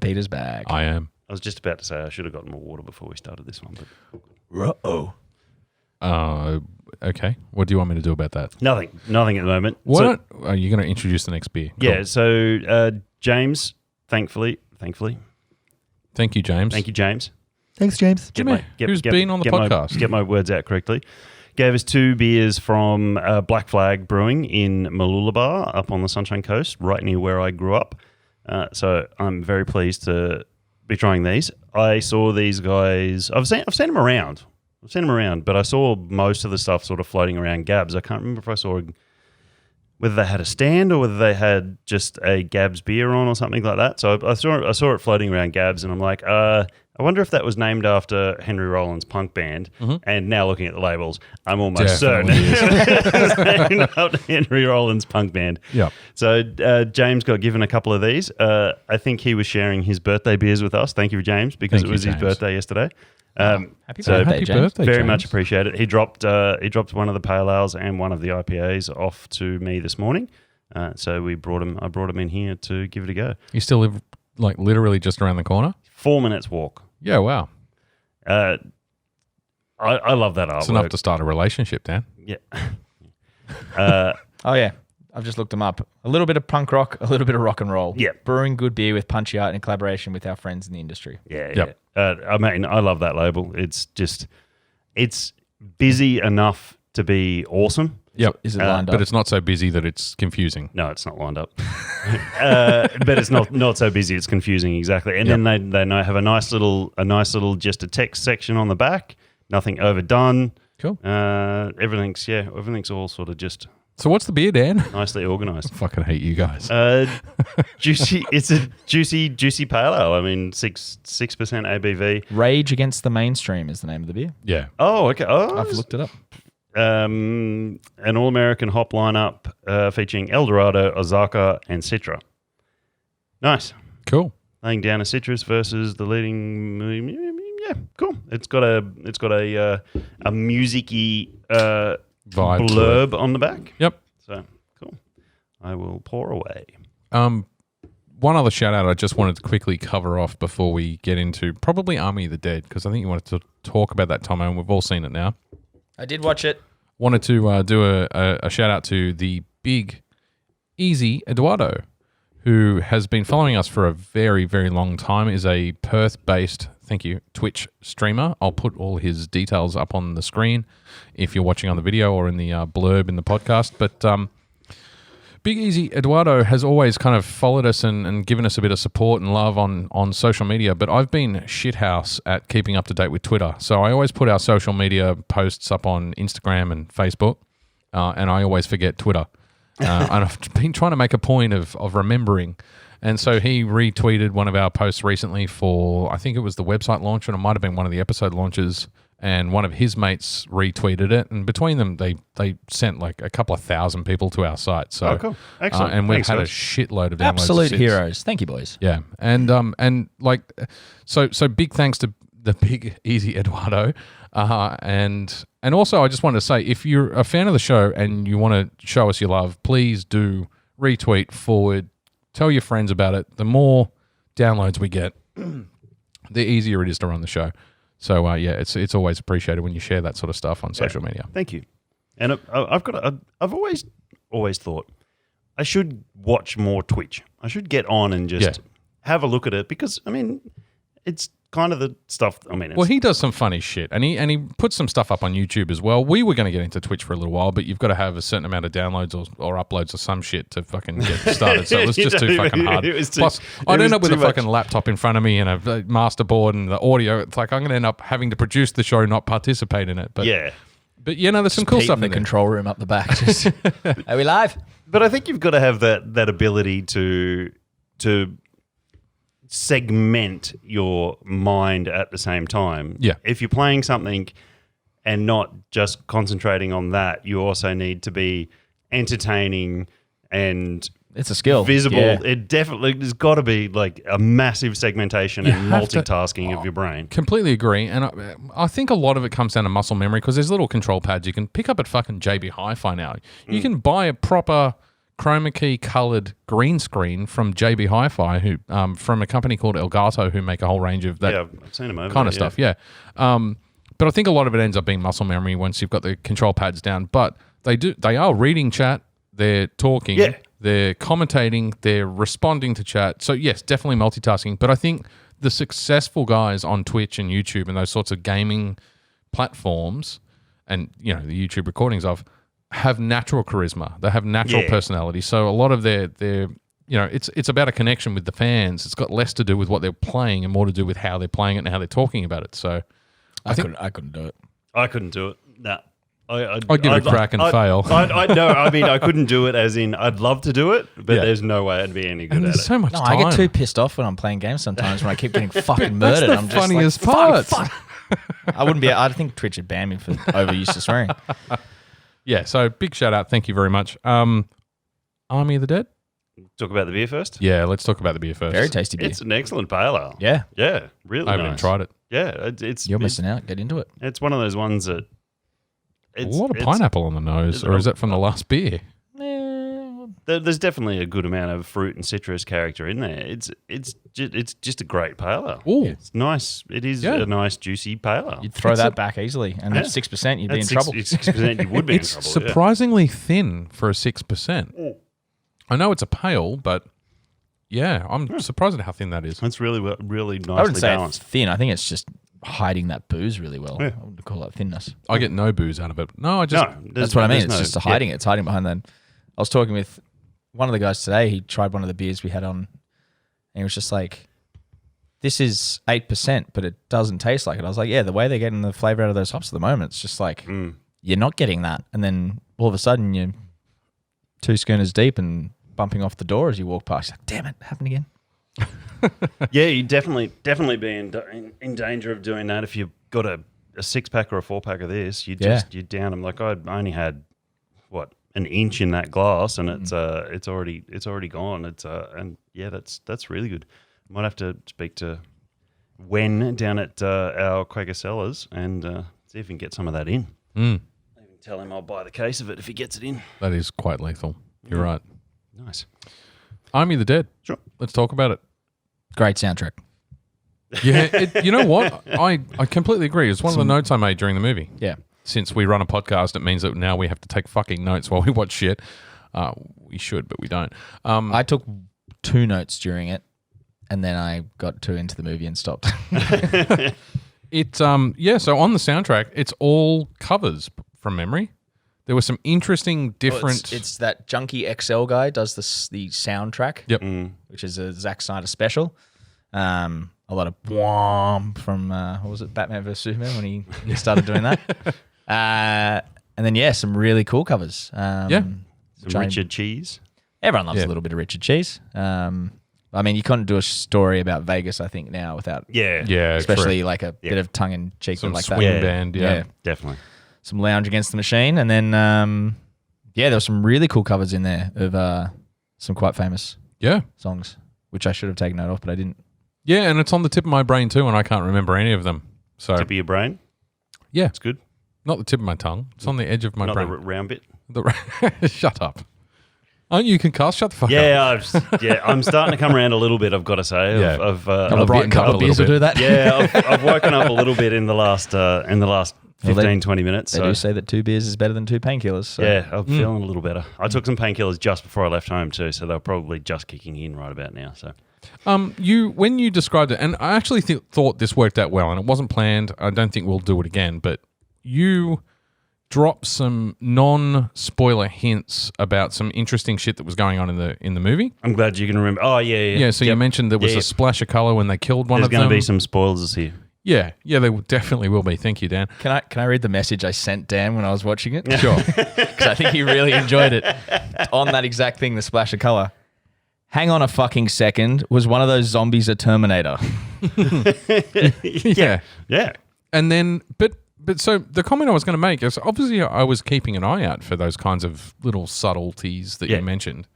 Peter's back. I am. I was just about to say I should have gotten more water before we started this one, but Uh-oh. Okay. What do you want me to do about that? nothing at the moment. What are you going to introduce the next beer? Yeah, Cool. so James, thankfully, Thank you, James. thank you, James. Thanks, James. Who's been on the podcast. Get my words out correctly. Gave us 2 beers from Black Flag Brewing in Mooloolaba up on the Sunshine Coast, right near where I grew up. So I'm very pleased to be trying these. I saw these guys. I've seen them around. But I saw most of the stuff sort of floating around Gabs. I can't remember if I saw whether they had a stand or whether they had just a Gabs beer on or something like that. So I saw it floating around Gabs, and I'm like, I wonder if that was named after Henry Rollins' punk band. Mm-hmm. And now looking at the labels, I'm almost Definitely certain it's named after Henry Rollins' punk band. Yeah. So James got given a couple of these. I think he was sharing his birthday beers with us. Thank you, James, because Thank it was you, his James. birthday yesterday. Happy so birthday, Happy James. birthday, very James. much appreciated. He dropped one of the pale ales and one of the IPAs off to me this morning. So I brought him in here to give it a go. You still live like literally just around the corner? 4 minutes walk. Yeah, wow. I love that artwork. It's enough to start a relationship, Dan. Yeah. Oh, yeah. I've just looked them up. A little bit of punk rock, a little bit of rock and roll. Yeah. Brewing good beer with punchy art in collaboration with our friends in the industry. Yeah. Yep. I mean, I love that label. It's busy enough to be awesome. Yep. Is it lined up? But it's not so busy that it's confusing. No, it's not lined up. But it's not so busy. It's confusing, exactly. And then they have a nice little just a text section on the back. Nothing overdone. Cool. Everything's all sort of just So what's the beer, Dan? nicely organised. Fucking hate you guys. Juicy. It's a juicy pale ale. I mean, 6% ABV. Rage Against the Mainstream is the name of the beer. Yeah. Oh, okay. Oh, I've looked it up. an all-American hop lineup featuring Eldorado, Osaka, and Citra. Nice. Cool. Laying down a citrus versus the leading. Yeah, cool. It's got a musicy Vibe to blurb on the back. Yep. So cool. I will pour away. One other shout out I just wanted to quickly cover off before we get into probably Army of the Dead, because I think you wanted to talk about that, Tomo, and we've all seen it now. I did watch it. Wanted to do a shout out to the Big Ezy Eduardo, who has been following us for a very, very long time, is a Perth-based, Twitch streamer. I'll put all his details up on the screen if you're watching on the video or in the blurb in the podcast. But Big Ezy Eduardo has always kind of followed us and given us a bit of support and love on social media, but I've been shithouse at keeping up to date with Twitter. So I always put our social media posts up on Instagram and Facebook, and I always forget Twitter. And I've been trying to make a point of remembering. And so he retweeted one of our posts recently for, I think it was the website launch, and it might have been one of the episode launches, and one of his mates retweeted it. And between them, they sent like a couple of thousand people to our site. So, Cool. Excellent. and we've Thanks, had guys. a shitload of downloads. Absolute since. heroes. Thank you, boys. Yeah. And like, so big thanks to the Big Ezy Eduardo. And also I just wanted to say, if you're a fan of the show and you want to show us your love, please do retweet, forward, tell your friends about it. The more downloads we get, the easier it is to run the show. So it's always appreciated when you share that sort of stuff on social media. Thank you. And I've always thought I should watch more Twitch. I should get on and just have a look at it, because I mean, it's kind of the stuff. I mean, Well, he does some funny shit, and he puts some stuff up on YouTube as well. We were going to get into Twitch for a little while, but you've got to have a cerent amount of downloads or uploads or some shit to fucking get started. So it was just too fucking hard. Plus, I'd end up with a fucking laptop in front of me and a master board and the audio. It's like I'm going to end up having to produce the show, not participate in it. But But there's some cool Pete stuff in in the there. control room up the back. Just, are we live? But I think you've got to have that ability to segment your mind at the same time. Yeah. If you're playing something and not just concentrating on that, you also need to be entertaining and It's a skill. visible. Yeah. It definitely there's got to be like a massive segmentation You and have to- multitasking of your brain. Completely agree. And I think a lot of it comes down to muscle memory because there's little control pads you can pick up at fucking JB Hi-Fi now. You can buy a proper chroma key coloured green screen from JB Hi-Fi, who from a company called Elgato, who make a whole range of that Yeah, I've seen them over kind there, of stuff. Yeah. But I think a lot of it ends up being muscle memory once you've got the control pads down. But they are reading chat, they're talking, Yeah. they're commentating, they're responding to chat. So yes, definitely multitasking. But I think the successful guys on Twitch and YouTube and those sorts of gaming platforms, and the YouTube recordings of, have natural charisma. They have natural personality. So a lot of their it's about a connection with the fans. It's got less to do with what they're playing and more to do with how they're playing it and how they're talking about it. So I couldn't do it. I couldn't do it. Nah. I'd give it a crack and fail. I couldn't do it as in I'd love to do it, but Yeah. there's no way I'd be any good And at there's it. so much No, time. I get too pissed off when I'm playing games sometimes when I keep getting fucking murdered. the I'm just funniest like, part. Fuck. I wouldn't be. I think Twitch would ban me for overuse of swearing. Yeah, so big shout out. Thank you very much. Army of the Dead? Talk about the beer first. Yeah, let's talk about the beer first. Very tasty beer. It's an excellent pale ale. Yeah, Yeah, really I haven't nice. even tried it. Yeah, it's you're missing out. Get into it. It's one of those ones that A lot of pineapple on the nose, or is that from the last beer? There's definitely a good amount of fruit and citrus character in there. It's just a great pale ale. Ooh. It's nice. It is Yeah. a nice juicy pale ale. You'd throw It's that a- back easily, and Yeah. at 6%, you'd be in At trouble. 6%, you would be It's in trouble. surprisingly thin for a 6%. I know it's a pale, but yeah, I'm surprised at how thin that is. It's really I wouldn't nicely say balanced. it's thin. I think it's just hiding that booze really well. Yeah. I would call that thinness. I get no booze out of it. No, I just That's what I mean. It's just hiding it. It's hiding behind that. I was talking with one of the guys today. He tried one of the beers we had on, and he was just like, this is 8%, but it doesn't taste like it. I was like, yeah, the way they're getting the flavor out of those hops at the moment, it's just like, you're not getting that. And then all of a sudden, you're 2 schooners deep and bumping off the door as you walk past. You're like, damn it, happened again. Yeah, you definitely be in danger of doing that if you've got a 6-pack or a 4-pack of this. You down them. Like I only had an inch in that glass, and it's already gone. And yeah, that's really good. Might have to speak to Wen down at our Quaker Cellars and see if we can get some of that in. Even tell him I'll buy the case of it if he gets it in. that is quite lethal. You're right. Nice. Army of the Dead. Sure. Let's talk about it. Great soundtrack. Yeah, you know what? I completely agree. It's one of the notes I made during the movie. Yeah. Since we run a podcast, it means that now we have to take fucking notes while we watch shit. We should, but we don't. I took 2 notes during it, and then I got too into the movie and stopped. It's so on the soundtrack, it's all covers from memory. There were some interesting different. It's that Junkie XL guy does the soundtrack. Yep. Which is a Zack Snyder special. A lot of Bwom from what was it, Batman vs Superman when he started doing that. And then some really cool covers. Some Richard Cheese. Everyone loves a little bit of Richard Cheese. I mean, you couldn't do a story about Vegas, I think, now without Yeah, especially true. like a bit of tongue in cheek Some like swing that. band, yeah. Definitely. Some Lounge Against the Machine, and then there were some really cool covers in there of some quite famous songs, which I should have taken note of, but I didn't. Yeah, and it's on the tip of my brain too, and I can't remember any of them. So Tip of your brain. yeah, It's good. not the tip of my tongue. It's on the edge of my Not brain. the round bit. Shut up. Aren't you concussed? Shut the fuck up. I'm starting to come around a little bit. I've got to say. Yeah. A brightened up couple a of beers little will do that. Yeah, I've woken up a little bit in the last 15, 20 minutes. They So do say that 2 beers is better than 2 painkillers. So. yeah, I'm feeling a little better. I took some painkillers just before I left home too, so they're probably just kicking in right about now. So When you described it, and I actually thought this worked out well, and it wasn't planned. I don't think we'll do it again, but you dropped some non-spoiler hints about some interesting shit that was going on in the movie. I'm glad you can remember. Oh yeah. Yeah, so you mentioned there was Yeah. a splash of color when they killed one There's of them. going to be some spoilers here. Yeah, there definitely will be. Thank you, Dan. Can I read the message I sent Dan when I was watching it? Sure. Because I think he really enjoyed it. On that exact thing, the splash of color. Hang on a fucking second. Was one of those zombies a Terminator? Yeah. Yeah. And then, but so the comment I was going to make is obviously I was keeping an eye out for those kinds of little subtleties that Yeah. you mentioned.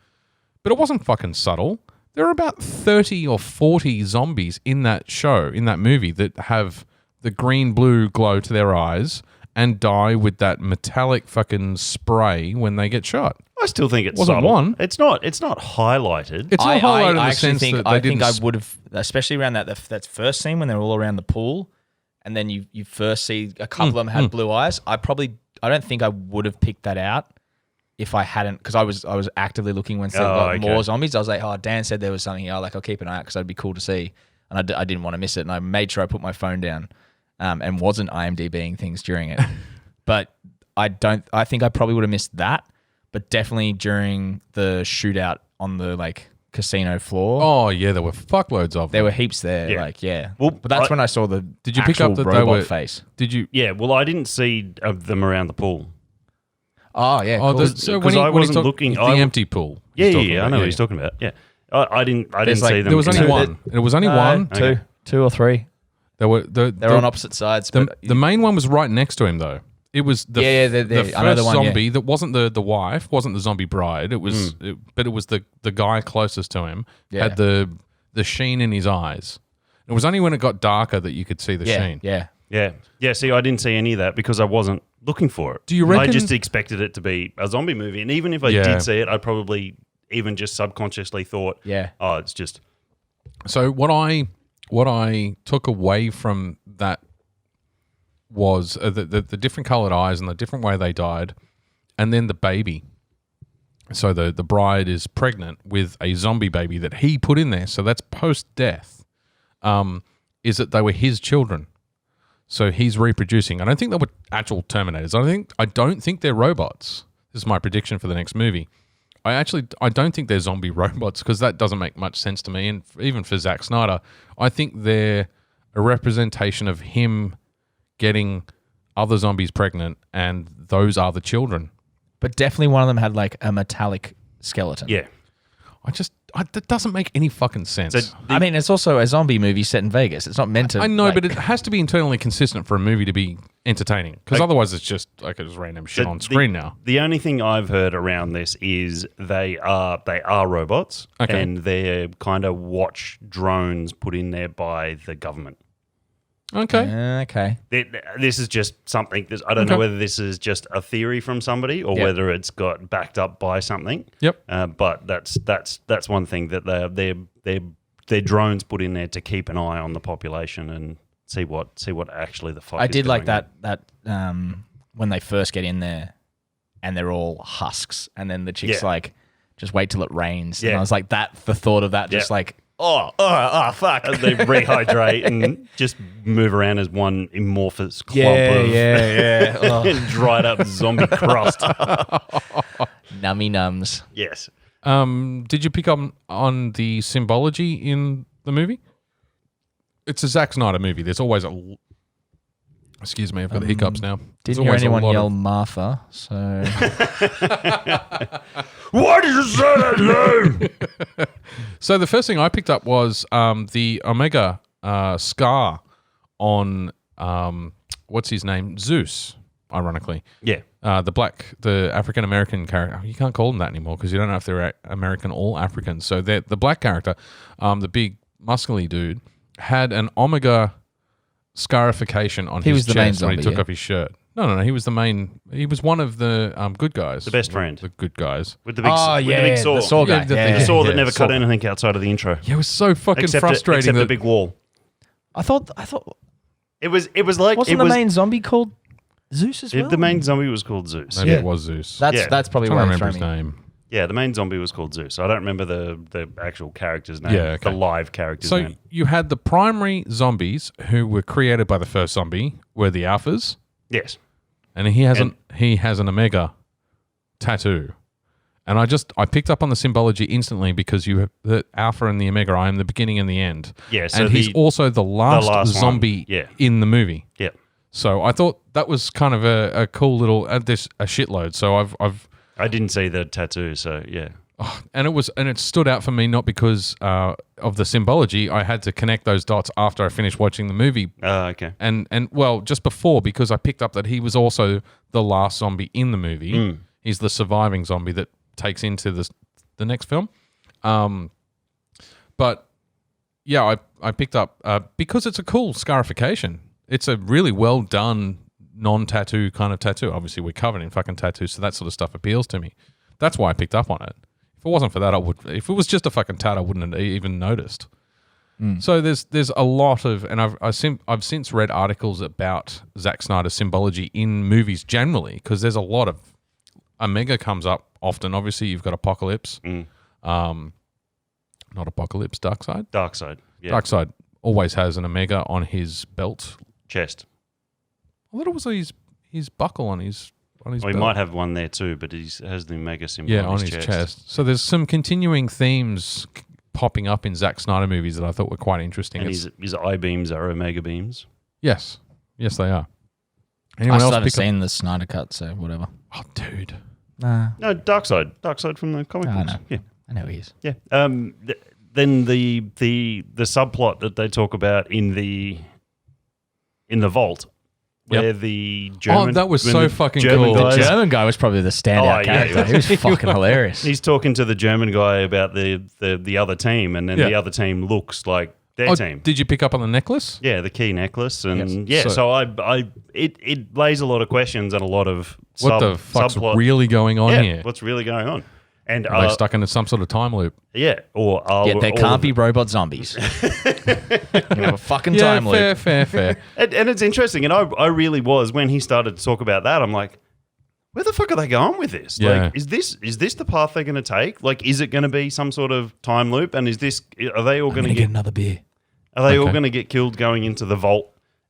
but it wasn't fucking subtle. There are about 30 or 40 zombies in that show, in that movie, that have the green-blue glow to their eyes and die with that metallic fucking spray when they get shot. I still think it's Wasn't subtle. one. It's not highlighted. It's not highlighted in the actually sense think that I they think didn't... I would have, especially around that first scene when they're all around the pool, and then you first see a couple of them had blue eyes. I don't think I would have picked that out if I hadn't, because I was actively looking when more zombies. I was like, oh, Dan said there was something here. I'll keep an eye out because that'd be cool to see, and I didn't want to miss it, and I made sure I put my phone down, and wasn't IMDbing things during it. But I think I probably would have missed that, but definitely during the shootout on the casino floor. Oh yeah, there were fuckloads of them. There were heaps there. Yeah. Well, but that's when I saw the Did you pick up that they robot were face? Did you? Yeah, well, I didn't see them around the pool. Oh yeah, Oh, cool. so Because I wasn't looking. The empty pool. Yeah, he's talking I about, know what he's talking about. Yeah, I didn't see them. There was only Two. one. It was only one. Two or three. They were They're on opposite sides. The main one was right next to him though. It was the I know the first one, zombie that wasn't the wife, wasn't the zombie bride. It was, but it was the guy closest to him. Yeah. Had the sheen in his eyes. It was only when it got darker that you could see the sheen. Yeah. See, I didn't see any of that because I wasn't looking for it. Do you reckon? I just expected it to be a zombie movie, and even if I did see it, I probably even just subconsciously thought, oh, it's just. So what I took away from that was the different colored eyes and the different way they died, and then the baby. So the bride is pregnant with a zombie baby that he put in there. So that's post-death. Is that they were his children. So he's reproducing. I don't think they were actual Terminators. I don't think they're robots. This is my prediction for the next movie. I don't think they're zombie robots because that doesn't make much sense to me. And even for Zack Snyder, I think they're a representation of him getting other zombies pregnant, and those are the children. But definitely one of them had a metallic skeleton. Yeah. That doesn't make any fucking sense. So I mean, it's also a zombie movie set in Vegas. It's not meant to. I know, but it has to be internally consistent for a movie to be entertaining. Because otherwise, it's just just random shit on screen now. The only thing I've heard around this is they are robots, and they're kind of watch drones put in there by the government. Okay. This is just something. I don't know whether this is just a theory from somebody or whether it's got backed up by something. Yep. But that's one thing that they're drones put in there to keep an eye on the population and see what actually the fight. I did like that when they first get in there and they're all husks, and then the chick's just wait till it rains. And I was like, the thought of that, just oh, fuck. And they rehydrate and just move around as one amorphous clump of dried up zombie crust. Nummy nums. Yes. Did you pick up on the symbology in the movie? It's a Zack Snyder movie. There's always a... Excuse me, I've got the hiccups now. Didn't hear anyone yell Martha, so... Why did you say that name? So the first thing I picked up was the Omega scar on, what's his name? Zeus, ironically. Yeah. The African-American character. You can't call them that anymore because you don't know if they're American or African. So the black character, the big muscly dude, had an Omega scarification on his chest when he took off his shirt. No. He was the main. He was one of the good guys. The best friend. The good guys. With the big, with the big saw. The saw guy. The saw that never cut anything outside of the intro. Yeah, it was so fucking frustrating. Except the big wall. I thought it was like wasn't the main zombie called Zeus as well? The main zombie was called Zeus. Maybe it was Zeus. That's probably I why I remember his name. Yeah, the main zombie was called Zeus. I don't remember the actual character's name. Yeah, okay. The live character's so name. You had the primary zombies who were created by the first zombie were the alphas. Yes. And he has an Omega tattoo. And I picked up on the symbology instantly because you have the Alpha and the Omega. I am the beginning and the end. Yeah, so and he's also the last zombie in the movie. Yeah. So I thought that was kind of a cool little a shitload. So I didn't see the tattoo, so yeah. Oh, and it stood out for me not because of the symbology. I had to connect those dots after I finished watching the movie. Okay. And well, just before, because I picked up that he was also the last zombie in the movie. He's the surviving zombie that takes into the next film. But yeah, I picked up because it's a cool scarification. It's a really well done non-tattoo kind of tattoo. Obviously, we're covered in fucking tattoos, so that sort of stuff appeals to me. That's why I picked up on it. If it wasn't for that, I would. If it was just a fucking tat, I wouldn't have even noticed. So there's a lot of, and I've since read articles about Zack Snyder's symbology in movies generally, because there's a lot of Omega comes up often. Obviously, you've got Apocalypse, not Apocalypse, Darkseid. Darkseid. Yeah. Darkseid always has an Omega on his belt. Chest. I thought it was his buckle on his Well, belt. he might have one there too, but he has the Omega symbol on his chest. So there's some continuing themes popping up in Zack Snyder movies that I thought were quite interesting. And his I-beams are Omega beams. Yes, they are. I Anyone still else haven't pick up? seen the Snyder cut, so whatever. Oh, dude. Nah, No, Darkseid from the comic I books. know. Yeah. I know he is. Yeah. Then the subplot that they talk about in the vault, where the German that was when so the fucking German cool. guys- The German guy was probably the standout Oh, yeah, character. He was fucking hilarious. He's talking to the German guy about the other team, and then Yeah. the other team looks like their team. Did you pick up on the necklace? Yeah, the key necklace, and Yes. so it lays a lot of questions and a lot of What the fuck's subplot. really going on here? What's really going on? And Are they stuck into some sort of time loop? yeah, or Yeah, they can't be robot zombies. You have a fucking time loop. Fair. And it's interesting, and I really was when he started to talk about that. I'm like, where the fuck are they going with this? Yeah. Like, is this the path they're going to take? Like, is it going to be some sort of time loop? And are they all going to get another beer. Are they all Okay. going to get killed going into the vault?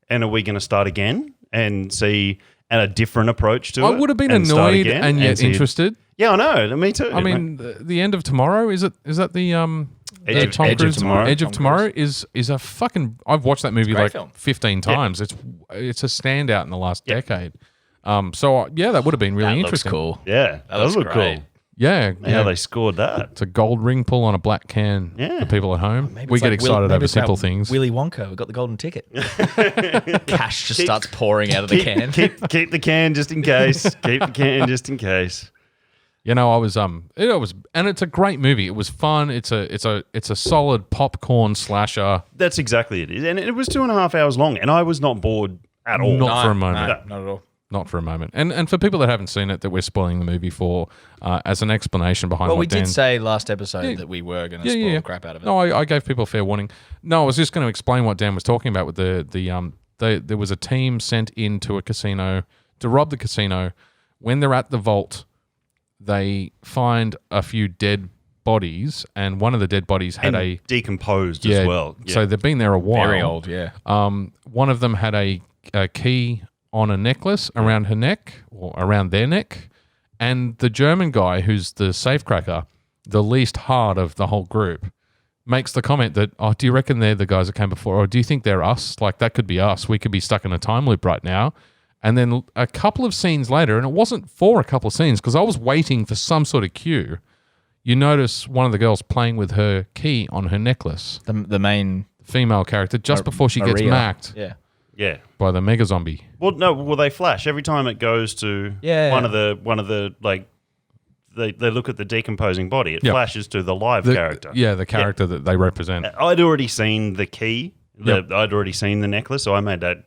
And are we going to start again and see a different approach to it? I would have been and start annoyed again and yet see- interested. Yeah, I know. Me too. I mean, the end of tomorrow is that the Edge of- Tom Edge of Cruise Tomorrow. Edge of Tom Tomorrow is a fucking. I've watched that movie great like film. 15 times. It's a standout in the last decade. So yeah, that would have been really That looks interesting. cool. yeah, that looks look great. cool. Yeah, How they scored that. It's a gold ring pull on a black can Yeah. for people at home. Maybe We it's get like excited maybe over it's simple about things. Willy Wonka, we got the golden ticket. Cash just starts pouring out of the can. Keep the can just in case. Keep the can just in case. You know, I was it was, and it's a great movie. It was fun. It's a solid popcorn slasher. That's exactly it. And it was 2.5 hours long, and I was not bored at all. Not for a moment. No, not at all. Not for a moment. And for people that haven't seen it, that we're spoiling the movie for, as an explanation behind Well, what we Dan... did say last episode Yeah. that we were going to spoil the crap out of it. No, I gave people fair warning. No, I was just going to explain what Dan was talking about with there was a team sent into a casino to rob the casino. When they're at the vault, they find a few dead bodies, and one of the dead bodies had And decomposed as well. Yeah. So they've been there a while. Very old, yeah. One of them had a key on a necklace around her neck, or around their neck, and the German guy, who's the safecracker, the least hard of the whole group, makes the comment that, oh, do you reckon they're the guys that came before, or do you think they're us? Like, that could be us. We could be stuck in a time loop right now. And then a couple of scenes later, and it wasn't for a couple of scenes, because I was waiting for some sort of cue, you notice one of the girls playing with her key on her necklace, The main female character, just before she gets Maria. macked Yeah. by the mega zombie. Well, no. Well, they flash every time it goes to Yeah. one of the like. They look at the decomposing body. It Yep. flashes to the live character. Yeah, the character that they represent. I'd already seen the key. Yep. I'd already seen the necklace, so I made that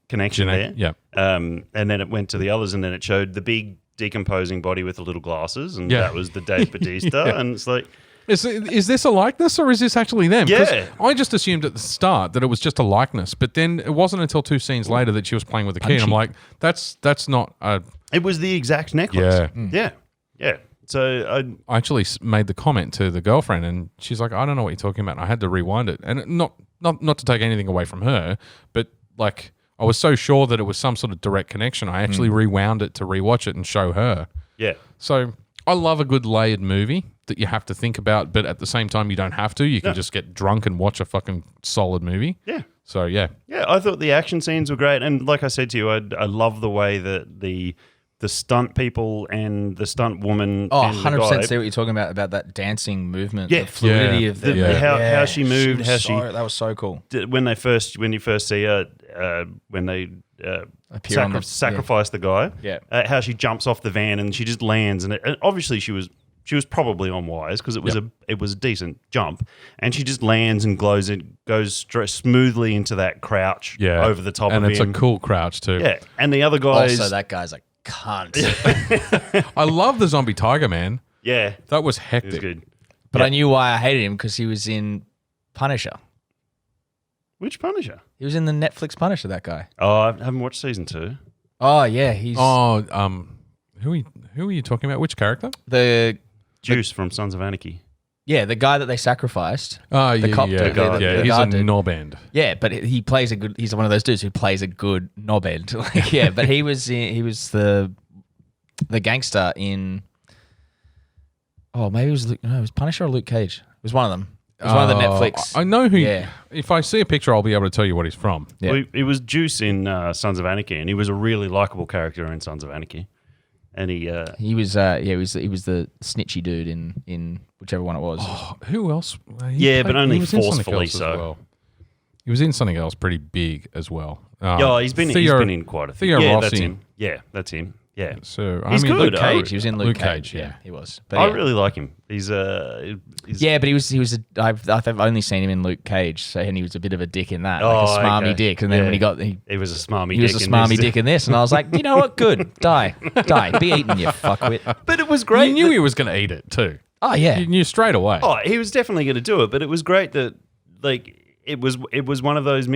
connection there. Yeah. And then it went to the others, and then it showed the big decomposing body with the little glasses, and Yeah. that was the Dave Bautista. And it's like, Is this a likeness, or is this actually them? 'Cause Yeah. I just assumed at the start that it was just a likeness, but then it wasn't until 2 scenes later that she was playing with the key, and I'm like, that's not a... it was the exact necklace. Yeah. Yeah. So I actually made the comment to the girlfriend, and she's like, I don't know what you're talking about. And I had to rewind it, and not to take anything away from her, but like I was so sure that it was some sort of direct connection. I actually rewound it to rewatch it and show her. yeah. So I love a good layered movie that you have to think about, but at the same time you don't have to. You can just get drunk and watch a fucking solid movie. Yeah. So yeah. Yeah, I thought the action scenes were great, and like I said to you, I love the way that the stunt people and the stunt woman. Oh, and the 100% guy, see what you're talking about that dancing movement, Yeah. the fluidity Yeah. of the how she moved, was how that was so cool. when you first see her, when they Appear on the- sacrifice the guy, Yeah. how she jumps off the van and she just lands, and obviously she was She was probably on wires because it was a decent jump, and she just lands and goes smoothly into that crouch over the top of him. And it's a cool crouch too. Yeah, and the other guys. Also, that guy's a cunt. I love the zombie tiger, man. Yeah, That was it hectic. was good. But I knew why I hated him because he was in Punisher. Which Punisher? He was in the Netflix Punisher, that guy. Oh, I haven't watched season 2. Oh, yeah. He's Who are you talking about? Which character? the Juice from Sons of Anarchy. the guy that they sacrificed. Oh, The cop yeah, dude, the he's a guard dude. knob end. Yeah, but he plays a good. He's one of those dudes who plays a good knobhead. But he was the gangster in. Oh, maybe it was it was Punisher or Luke Cage. It was one of them. It was one of the Netflix. I know who. Yeah. If I see a picture, I'll be able to tell you what he's from. Yeah. Well, it was Juice in Sons of Anarchy, and he was a really likable character in Sons of Anarchy. And he was he was the snitchy dude in whichever one it was. Oh, who else? but only he was in something forcefully else as so. well. He was in something else pretty big as well. he's been in quite a few. Theo Yeah, Rossi. that's him. Yeah, that's him. Yeah. So He's good. Luke Cage. He was in Luke Cage, Cage. yeah. He was. But I yeah. really like him. He's Yeah, but he was. I've only seen him in Luke Cage, so and he was a bit of a dick in that, like Oh, a smarmy okay. dick. And then when he was a smarmy he was dick. a in smarmy this. dick in this, and I was like, you know what? Good, die, be eaten, you fuckwit. But it was great. You knew he was going to eat it too. Oh yeah, You knew straight away. Oh, he was definitely going to do it, but it was great that it was one of those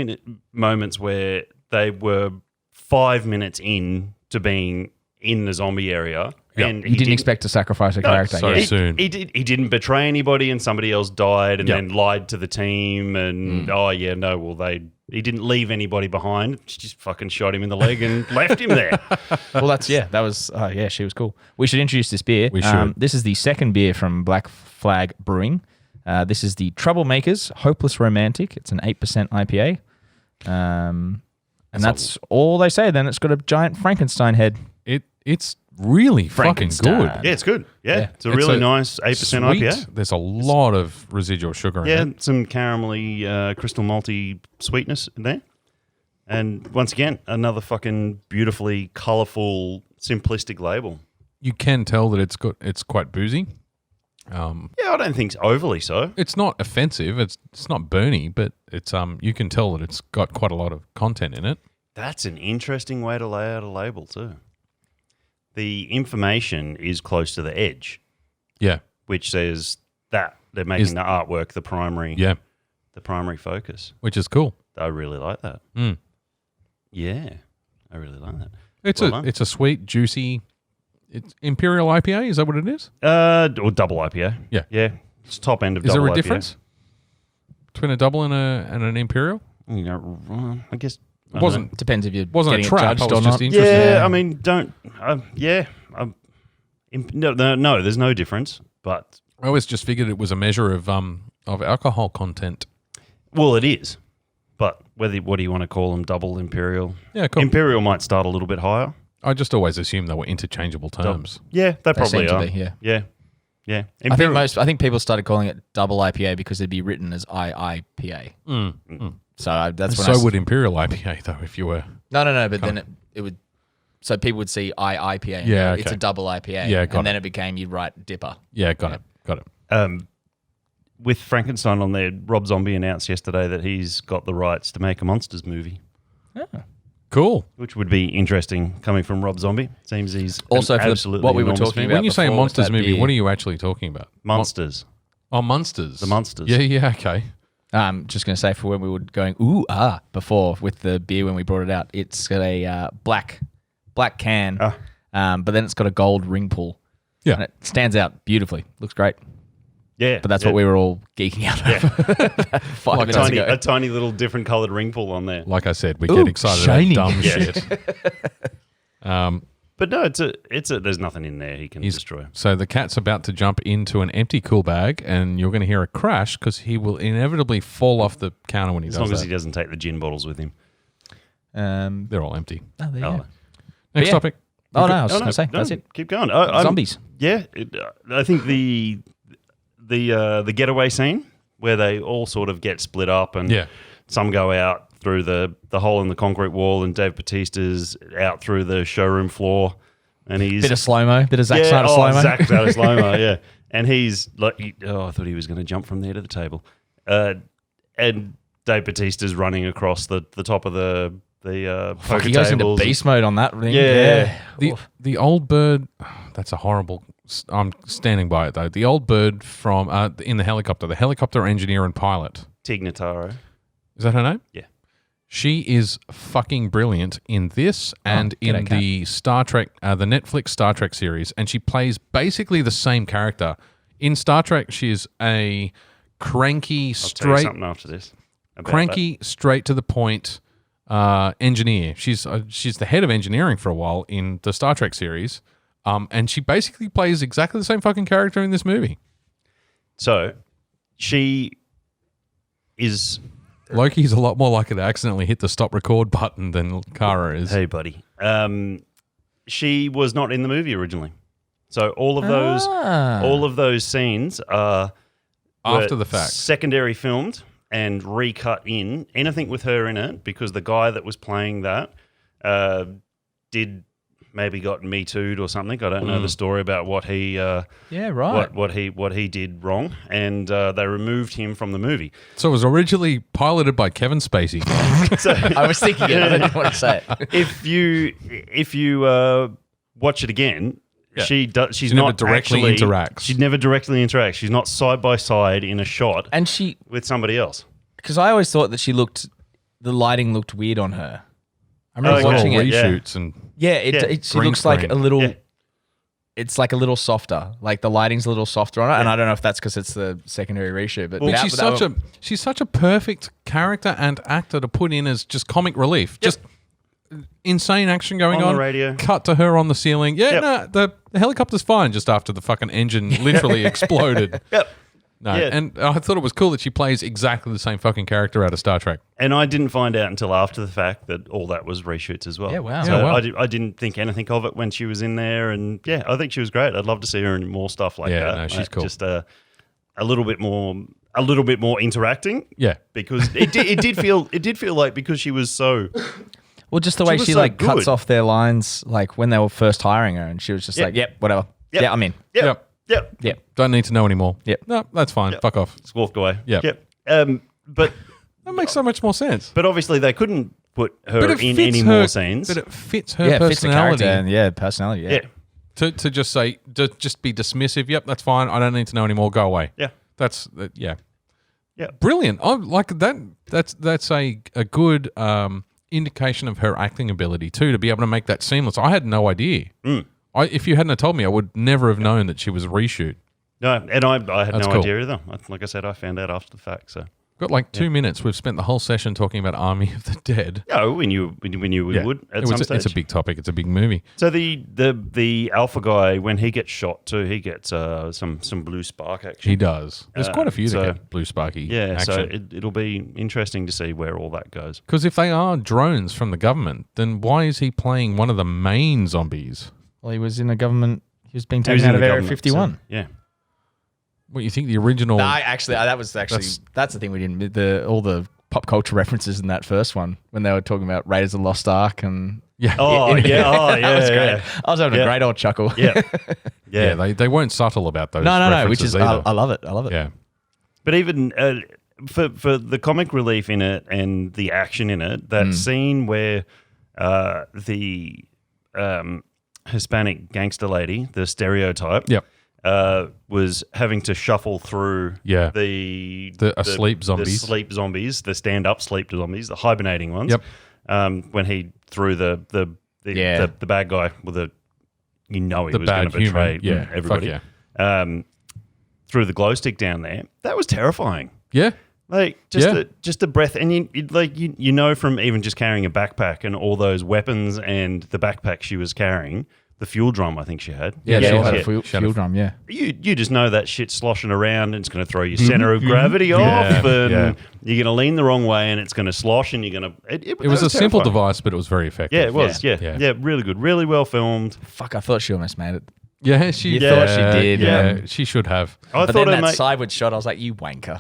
moments where they were 5 minutes in to being in the zombie area, and you didn't expect to sacrifice a character. so yeah. soon. He didn't betray anybody, and somebody else died, and then lied to the team, and he didn't leave anybody behind. She just fucking shot him in the leg and left him there. Well, that was she was cool. We should introduce this beer. We should. This is the second beer from Black Flag Brewing. This is the Troublemakers Hopeless Romantic. It's an 8% IPA. And that's all they say. Then it's got a giant Frankenstein head. It's really fucking Frankenstein. good. Yeah, it's good. Yeah. It's a It's really a nice 8% Sweet. IPA. There's a lot of residual sugar in it. Some caramelly, crystal malty sweetness in there. And once again, another fucking beautifully colourful, simplistic label. You can tell that it's quite boozy. Yeah, I don't think it's overly so. It's not offensive. It's not burny, but it's you can tell that it's got quite a lot of content in it. That's an interesting way to lay out a label too. The information is close to the edge, Yeah. which says that they're making the artwork the primary focus. Which is cool. I really like that. Mm. Yeah, I really like that. It's a sweet, juicy. It's Imperial IPA. Is that what it is? Or double IPA. Yeah. Yeah. It's top end of Is double there a IPA. difference between a double and an Imperial? You know, I guess It wasn't. Depends if you're Wasn't a getting trap. I judged was or just not. interested. Yeah, I mean, don't. No, there's no difference. But I always just figured it was a measure of alcohol content. well, it is. But what do you want to call them? Double imperial. Yeah, cool. Imperial might start a little bit higher. I just always assumed they were interchangeable terms. Yeah, they probably seem to are. be, yeah. yeah, yeah. I think people started calling it double IPA because it'd be written as IIPA. So that's when So would Imperial IPA though, if you were. No. But then it would. So people would see IIPA. And Yeah, go, it's okay. a double IPA. Yeah, got and then it. it became you'd write Dipper. Yeah, got it. With Frankenstein on there, Rob Zombie announced yesterday that he's got the rights to make a Monsters movie, Cool. which would be interesting coming from Rob Zombie. Seems he's Also, an for absolutely what we were enormous talking fan. about When you say a before with Monsters that movie, beer. what are you actually talking about? Monsters. Monsters. The Monsters. Yeah, okay. Just going to say for when we were going before with the beer when we brought it out, it's got a black can, but then it's got a gold ring pull. Yeah. And it stands out beautifully. Looks great. Yeah, But that's what we were all geeking out over 5 minutes ago. a tiny little different coloured ring pull on there. Like I said, we Ooh, get excited shiny. about dumb Yeah. shit. But no, there's nothing in there he can destroy. So the cat's about to jump into an empty cool bag, and you're going to hear a crash because he will inevitably fall off the counter when he As does long as that. he doesn't take the gin bottles with him. They're all empty. Oh, there you Oh. go. Next yeah. topic. Oh, no, I was just going to say, no, that's it. Keep going. Zombies. Yeah, I think the getaway scene where they all sort of get split up and Yeah. some go out through the hole in the concrete wall and Dave Bautista's out through the showroom floor and he's Bit of slow-mo, bit of Zack Snyder slow-mo. Zack Snyder slow-mo, yeah. And he's like, I thought he was going to jump from there to the table. And Dave Bautista's running across the top of the poker He goes into tables. beast mode on that thing. Yeah. The old bird, that's a horrible, I'm standing by it though. The old bird from in the helicopter engineer and pilot. Tig Notaro. Is that her name? Yeah. She is fucking brilliant in this and in g'day, Kat. the Star Trek, the Netflix Star Trek series, and she plays basically the same character. In Star Trek, she's a cranky, I'll tell you straight, something after this. about straight to the point engineer. She's the head of engineering for a while in the Star Trek series, and she basically plays exactly the same fucking character in this movie. that. So she is. Loki's a lot more likely to accidentally hit the stop record button than Kara is. Hey, buddy. She was not in the movie originally, so all of those scenes are After were the fact. secondary filmed and recut in anything with her in it because the guy that was playing that maybe got Me Too'd or something. I don't know the story about what he what he did wrong, and they removed him from the movie. So it was originally piloted by Kevin Spacey. So I was thinking it. I didn't want to say it. if you watch it again, Yeah. she's never not directly actually, interacts. She never directly interacts. She's not side by side in a shot And she, with somebody else. because I always thought that the lighting looked weird on her. I remember Okay. watching Little it. Yeah. reshoots and She Green looks like screen. a little. Yeah. It's like a little softer. Like the lighting's a little softer on it, and I don't know if that's because it's the secondary reshoot. But she's such a perfect character and actor to put in as just comic relief. Just insane action going On on. the radio. Cut to her on the ceiling. Yeah, Yep. no, the helicopter's fine just after the fucking engine literally exploded. Yep. No, Yeah. and I thought it was cool that she plays exactly the same fucking character out of Star Trek. And I didn't find out until after the fact that all that was reshoots as well. Yeah, wow. So Yeah, wow. I didn't think anything of it when she was in there, and yeah, I think she was great. I'd love to see her in more stuff like Yeah, that. no, she's Like, cool. Just a little bit more interacting. Yeah. Because it did feel like because she was so. well, just the way was she so like cuts good. off their lines, like when they were first hiring her, and she was just Yep. like, "Yep, whatever. Yep. Yeah, I'm in. Yep. Yep. Yep." Don't need to know anymore. Yep. No, that's fine. Yep. Fuck off. Just walk away. Yep. Yep. But That makes so much more sense. obviously they couldn't put her But it in fits any her- more scenes. But it fits her Yeah, it fits the personality. character and personality. Yeah. Yeah. to just say, just be dismissive. Yep, that's fine. I don't need to know anymore. Go away. Yeah. Yeah. Yeah. Brilliant. I like that. That's a good indication of her acting ability too, to be able to make that seamless. I had no idea. If you hadn't have told me, I would never have known that she was a reshoot. No, and I had That's no cool. idea either. Like I said, I found out after the fact. So Got like 2 minutes. We've spent the whole session talking about Army of the Dead. no, we knew we Yeah. would at some stage. It's a big topic. It's a big movie. So the alpha guy, when he gets shot too, he gets some blue spark action. He does. There's quite a few so- that get blue sparky Yeah, so action. it'll be interesting to see where all that goes. Because if they are drones from the government, then why is he playing one of the main zombies? Well, he was in a government. He was being He was taken out in of the Area government, 51. so, yeah. What, you think the original... That's the thing we didn't. All the pop culture references in that first one when they were talking about Raiders of the Lost Ark and Yeah. Oh, yeah. Oh, yeah. that was great. Yeah. I was having Yeah. a great old chuckle. Yeah. Yeah, Yeah. they weren't subtle about those no, which references is either. I love it. I love it. Yeah. But even for the comic relief in it and the action in it, that scene where the Hispanic gangster lady, the stereotype, Yep. was having to shuffle through Yeah. the asleep zombies. the sleep zombies, the stand-up sleep zombies, the hibernating ones. Yep. When he threw the bad guy with he The was going bad to betray human. Yeah. everybody. Fuck yeah. Threw the glow stick down there. That was terrifying. Yeah. Like Yeah. just the breath, and you know from even just carrying a backpack and all those weapons and the backpack she was carrying, the fuel drum I think she had. Yeah, she she had had a a fuel she had a- drum. Yeah. You just know that shit sloshing around and it's going to throw your center of gravity off, and yeah. you're going to lean the wrong way and it's going to slosh, and you're going to. It was a simple device, but it was very effective. Yeah, it was. Yeah. Yeah. Yeah, really good, really well filmed. Fuck, I thought she almost made it. Yeah, she You thought she did, Yeah, yeah. she should have. I But thought then her that mate. sideward shot, I was like, you wanker.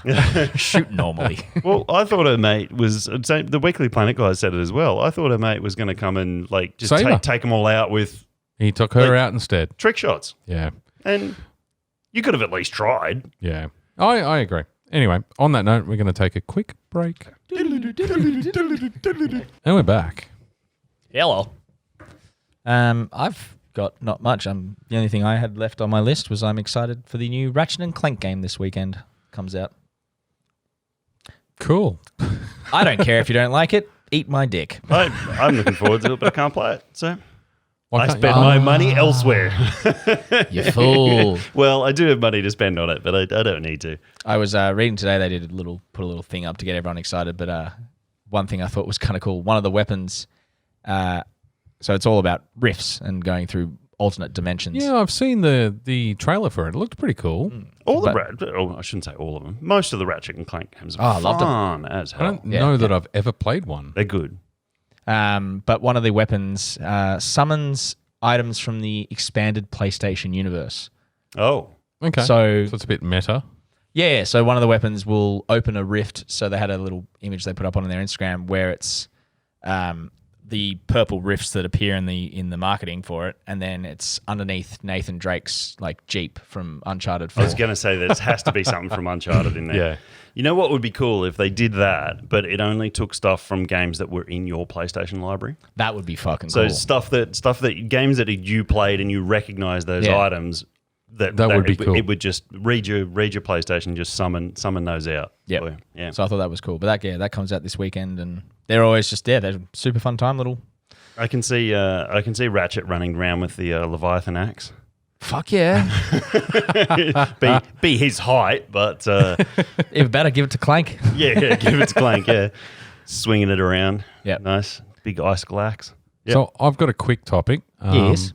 Shoot normally. Well, I thought her mate was. The Weekly Planet guys said it as well. I thought her mate was going to come and like just Save her. take them all out with He took her Like- out instead. trick shots, Yeah. and You could have at least tried. Yeah, I agree. Anyway, on that note, we're going to take a quick break. And we're back. Hello. I've got not much. The only thing I had left on my list was I'm excited for the new Ratchet and Clank game this weekend. Comes out. Cool. I don't care if you don't like it. Eat my dick. I'm looking forward to it, but I can't play it. So Why I can't spend you- my money elsewhere. You fool. Well, I do have money to spend on it, but I don't need to. I was reading today. They did put a little thing up to get everyone excited. But one thing I thought was kind of cool. One of the weapons. So it's all about rifts and going through alternate dimensions. Yeah, I've seen the trailer for it. It looked pretty cool. I shouldn't say all of them. Most of the Ratchet and Clank games are I loved them. fun as I hell. don't know that I've ever played one. They're good. But one of the weapons summons items from the expanded PlayStation universe. Oh. Okay. So it's a bit meta. yeah, so one of the weapons will open a rift. So they had a little image they put up on their Instagram where it's the purple rifts that appear in the marketing for it, and then it's underneath Nathan Drake's like Jeep from Uncharted 4. I was going to say there has to be something from Uncharted in there. Yeah. You know what would be cool if they did that, but it only took stuff from games that were in your PlayStation library? That would be fucking So cool. stuff that games that you played and you recognize those Yeah. items. That would be cool. It would just read your PlayStation, just summon those out. Yep. for you. Yeah. So I thought that was cool. But that comes out this weekend, and they're always just there. They're a super fun time, little. I can see Ratchet running around with the Leviathan axe. Fuck yeah. be his height, but Even better, give it to Clank. yeah, give it to Clank. Yeah, swinging it around. Yep. Nice big icicle axe. Yep. So I've got a quick topic. Yes.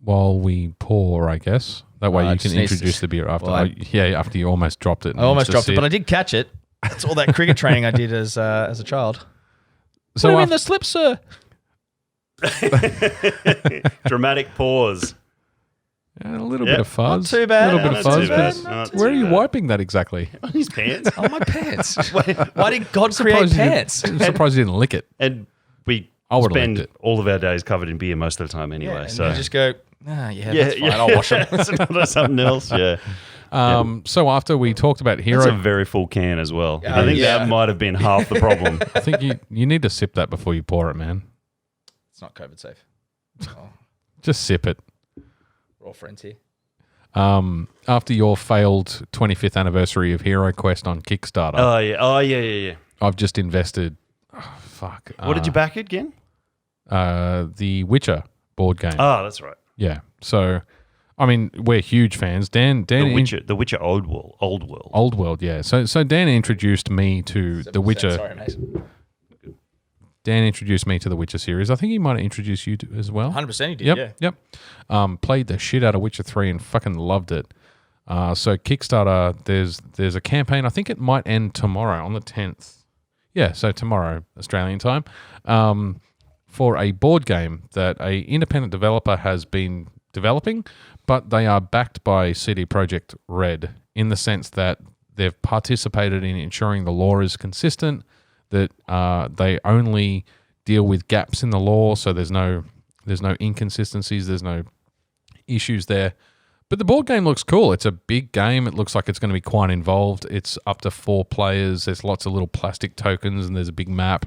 While we pour, I guess. That way I you just can need to- introduce the beer after. Well, After you almost dropped it. I almost dropped it, but I did catch it. That's all that cricket training I did as a child. So Put him in after- the slip, sir. Dramatic pause. a little Yep. bit of fuzz. Not too bad. A little bit Not of fuzz. too bad. but Not where are too you bad. wiping that exactly? On his pants. On my pants. Why did God create pants? I'm surprised you didn't lick it. And we I would've spend licked it. all of our days covered in beer most of the time anyway. And so you just go, that's fine. I'll wash them. That's another something else. Yeah. So after we talked about That's a Hero, very full can as well. Yeah, I think yeah. that might have been half the problem. I think you need to sip that before you pour it, man. It's not COVID safe. Oh, Just sip it. we're all friends here. After your failed 25th anniversary of Hero Quest on Kickstarter, Oh yeah. I've just invested. What did you back it again? The Witcher board game. Oh, that's right. Yeah. So, I mean, we're huge fans. Dan, The Witcher Old World. Old World, yeah. So Dan introduced me to the Witcher. Sorry, mate. Dan introduced me to the Witcher series. I think he might have introduced you to as well. 100% you did, Yep. Played the shit out of Witcher 3 and fucking loved it. So Kickstarter, there's a campaign. I think it might end tomorrow on the 10th. Yeah, so tomorrow, Australian time, for a board game that a independent developer has been developing, but they are backed by CD Projekt Red in the sense that they've participated in ensuring the lore is consistent, that they only deal with gaps in the lore, so there's no inconsistencies, there's no issues there. But the board game looks cool. It's a big game. It looks like it's going to be quite involved. It's up to 4 players. There's lots of little plastic tokens, and there's a big map,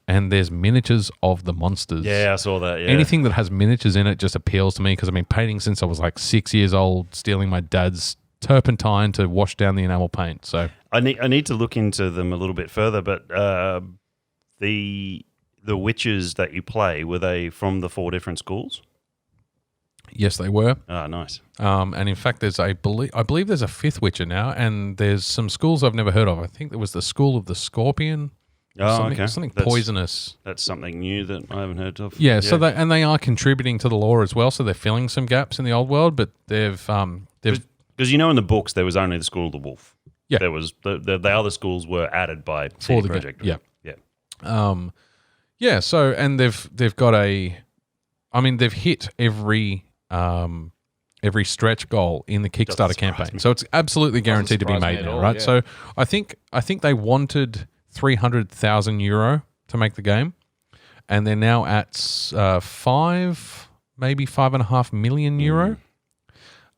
and there's miniatures of the monsters. Yeah, I saw that. Yeah. Anything that has miniatures in it just appeals to me because I've been painting since I was like 6 years old, stealing my dad's turpentine to wash down the enamel paint. So I need to look into them a little bit further, but the witches that you play, were they from the 4 different schools? yes, they were. Ah, nice. And in fact, I believe there's a 5th Witcher now, and there's some schools I've never heard of. I think there was the School of the Scorpion. Oh, okay. Something That's- Poisonous. That's something new that I haven't heard of. Yeah, so they are contributing to the lore as well. So they're filling some gaps in the old world, but they've because in the books there was only the School of the Wolf. Yeah. There was the other schools were added by For CD the ga- Projekt. yeah. Yeah. yeah. So and they've got they've hit every stretch goal in the Kickstarter surprise campaign. me. So it's absolutely guaranteed to be surprise me made at now, all, right? yeah. So I think they wanted 300,000 euro to make the game, and they're now at maybe 5.5 million euro.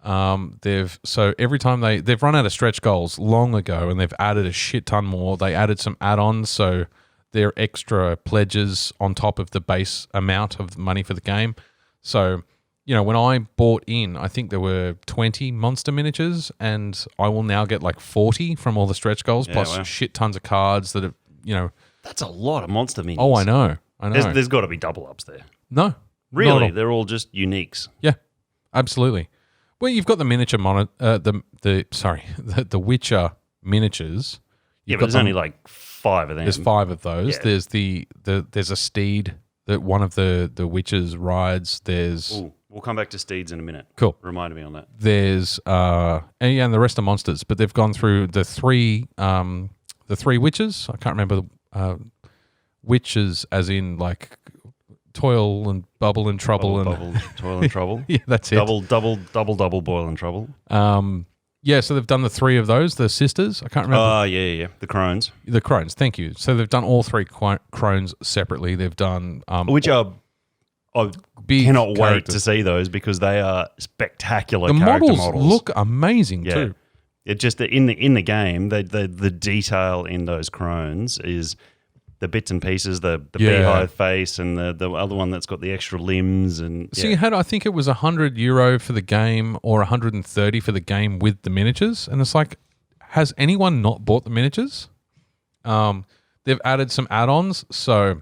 So every time they've run out of stretch goals long ago, and they've added a shit ton more. They added some add-ons, so they're extra pledges on top of the base amount of money for the game. So, when I bought in, I think there were 20 monster miniatures, and I will now get like 40 from all the stretch goals, plus shit tons of cards that are, That's a lot of monster minions. Oh, I know. There's got to be double ups there. No. Really? They're all just uniques. Yeah, absolutely. Well, you've got the miniature the Witcher miniatures. Yeah, but there's only like 5 of them. There's 5 of those. Yeah. There's a steed that one of the witches rides. We'll come back to steeds in a minute. Cool. Remind me on that. There's and the rest are monsters, but they've gone through the three witches. I can't remember the witches as in like toil and bubble and trouble toil and trouble. Yeah, that's it. Double boil and trouble. Yeah, so they've done the 3 of those, the sisters. I can't remember. Oh, yeah. The crones. The crones, thank you. So they've done all 3 crones separately. They've done... which are... I big cannot characters. wait to see those because they are spectacular the character models look amazing too. It just in the game, the detail in those crones is the bits and pieces, the beehive face and the other one that's got the extra limbs and So you had, I think it was €100 for the game or 130 for the game with the miniatures, and it's like, has anyone not bought the miniatures? They've added some add-ons, so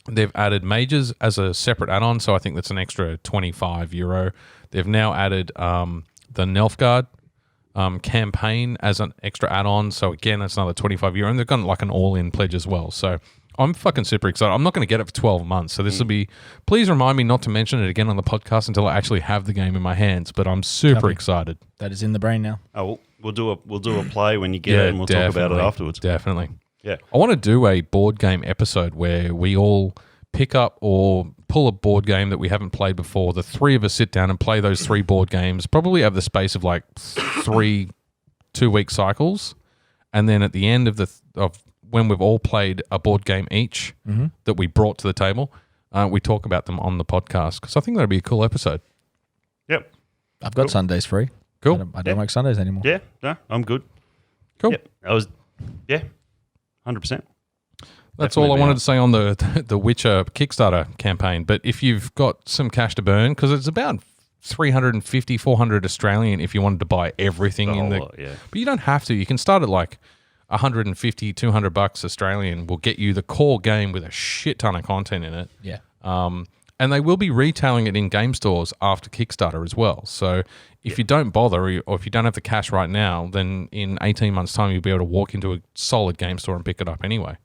they've added mages as a separate add-on, so I think that's an extra €25. They've now added the Nilfgaard campaign as an extra add-on, so again, that's another €25, and they've got like an all-in pledge as well. So I'm fucking super excited. I'm not going to get it for 12 months, so this will be... Please remind me not to mention it again on the podcast until I actually have the game in my hands, but I'm super excited. That is in the brain now. Oh, we'll do a play when you get it, and we'll talk about it afterwards. Definitely. Yeah. I want to do a board game episode where we all pick up or pull a board game that we haven't played before. The 3 of us sit down and play those 3 board games, probably over the space of like 3 2-week cycles. And then at the end of when we've all played a board game each that we brought to the table, we talk about them on the podcast, because I think that'd be a cool episode. Yep. I've got Sundays free. Cool. I don't like Sundays anymore. Yeah, no, I'm good. Cool. Yep. 100%. That's all I wanted to say on the Witcher Kickstarter campaign. But if you've got some cash to burn, because it's about 350, 400 Australian if you wanted to buy everything in the... lot, yeah. But you don't have to. You can start at like 150, 200 bucks Australian will get you the core game with a shit ton of content in it. Yeah. And they will be retailing it in game stores after Kickstarter as well. So if you don't bother, or if you don't have the cash right now, then in 18 months' time, you'll be able to walk into a solid game store and pick it up anyway.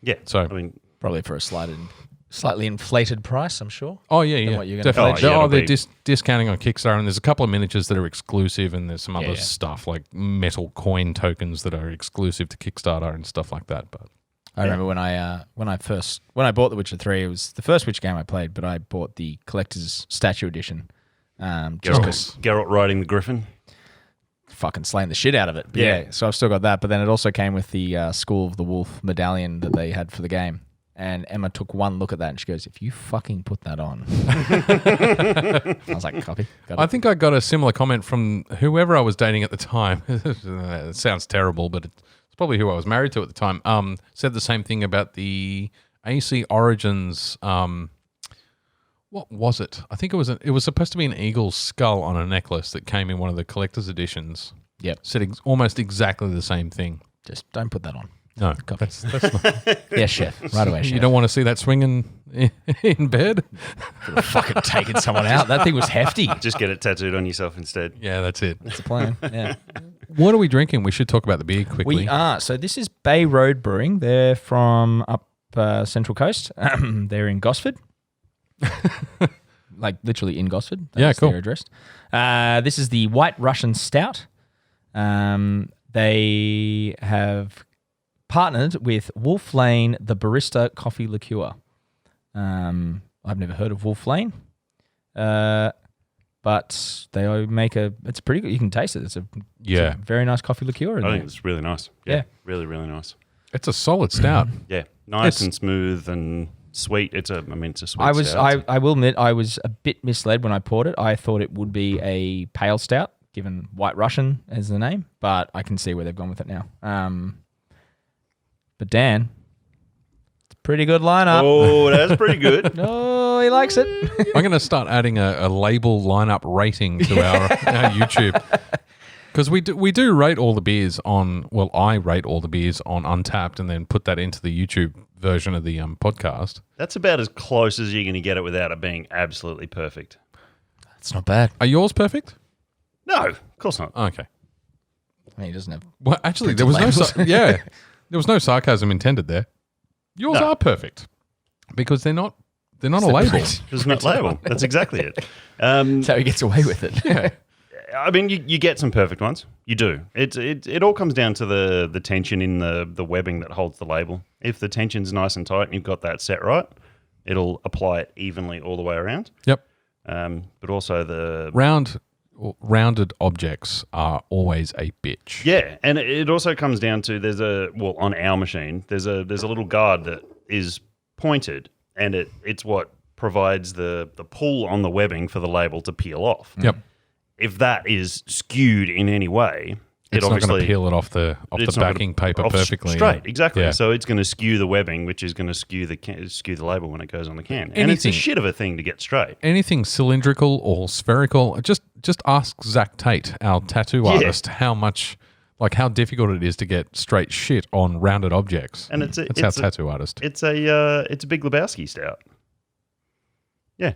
Yeah. So I mean, probably for a slightly inflated price, I'm sure. Oh, yeah. What you're Definitely. pay. They're discounting on Kickstarter, and there's a couple of miniatures that are exclusive, and there's some other stuff like metal coin tokens that are exclusive to Kickstarter and stuff like that. But I remember when I bought The Witcher 3, it was the first Witcher game I played, but I bought the collector's statue edition. Geralt riding the griffin. Fucking slaying the shit out of it. But yeah, so I've still got that. But then it also came with the School of the Wolf medallion that they had for the game. And Emma took one look at that and she goes, "If you fucking put that on." I was like, copy. I think I got a similar comment from whoever I was dating at the time. It sounds terrible, but it's probably who I was married to at the time. Said the same thing about the AC Origins. What was it? I think it was supposed to be an eagle's skull on a necklace that came in one of the collector's editions. Yep. Said almost exactly the same thing. Just don't put that on. No, That's not. Yeah, chef. Right away, chef. You don't want to see that swinging in bed? Could have fucking taken someone out. That thing was hefty. Just get it tattooed on yourself instead. Yeah, that's it. That's the plan. Yeah. What are we drinking? We should talk about the beer quickly. We are. So this is Bay Road Brewing. They're from up Central Coast. They're in Gosford. Like literally in Gosford. That's cool. Their address. This is the White Russian Stout. They have partnered with Wolf Lane, the barista coffee liqueur. I've never heard of Wolf Lane, but they make it's pretty good. You can taste it. It's a very nice coffee liqueur. I think it's really nice. Yeah. Really, really nice. It's a solid stout. Yeah. Nice and smooth and sweet. It's a sweet stout. I will admit I was a bit misled when I poured it. I thought it would be a pale stout given White Russian as the name, but I can see where they've gone with it now. But Dan, it's a pretty good lineup. Oh, that's pretty good. Oh, he likes it. I'm going to start adding a label lineup rating to our YouTube. Because we do rate all the beers on, well, I rate all the beers on Untapped and then put that into the YouTube version of the podcast. That's about as close as you're going to get it without it being absolutely perfect. It's not bad. Are yours perfect? No, of course not. Okay. I mean, he doesn't have... Well, actually, there was there was no sarcasm intended there. Yours are perfect because they're not a label. It's not label. That's exactly it. That's how he gets away with it. Yeah. I mean, you get some perfect ones. You do. It all comes down to the tension in the webbing that holds the label. If the tension's nice and tight and you've got that set right, it'll apply it evenly all the way around. Yep. But also the rounded objects are always a bitch. Yeah, and it also comes down to on our machine there's a little guard that is pointed, and it's what provides the pull on the webbing for the label to peel off. Yep. If that is skewed in any way, it's not going to peel it off the backing paper perfectly. Straight, exactly. Yeah. So it's going to skew the webbing, which is going to skew the label when it goes on the can. And it's a shit of a thing to get straight. Anything cylindrical or spherical, just ask Zach Tate, our tattoo artist, how difficult it is to get straight shit on rounded objects. And that's our tattoo artist. It's a Big Lebowski stout. Yeah.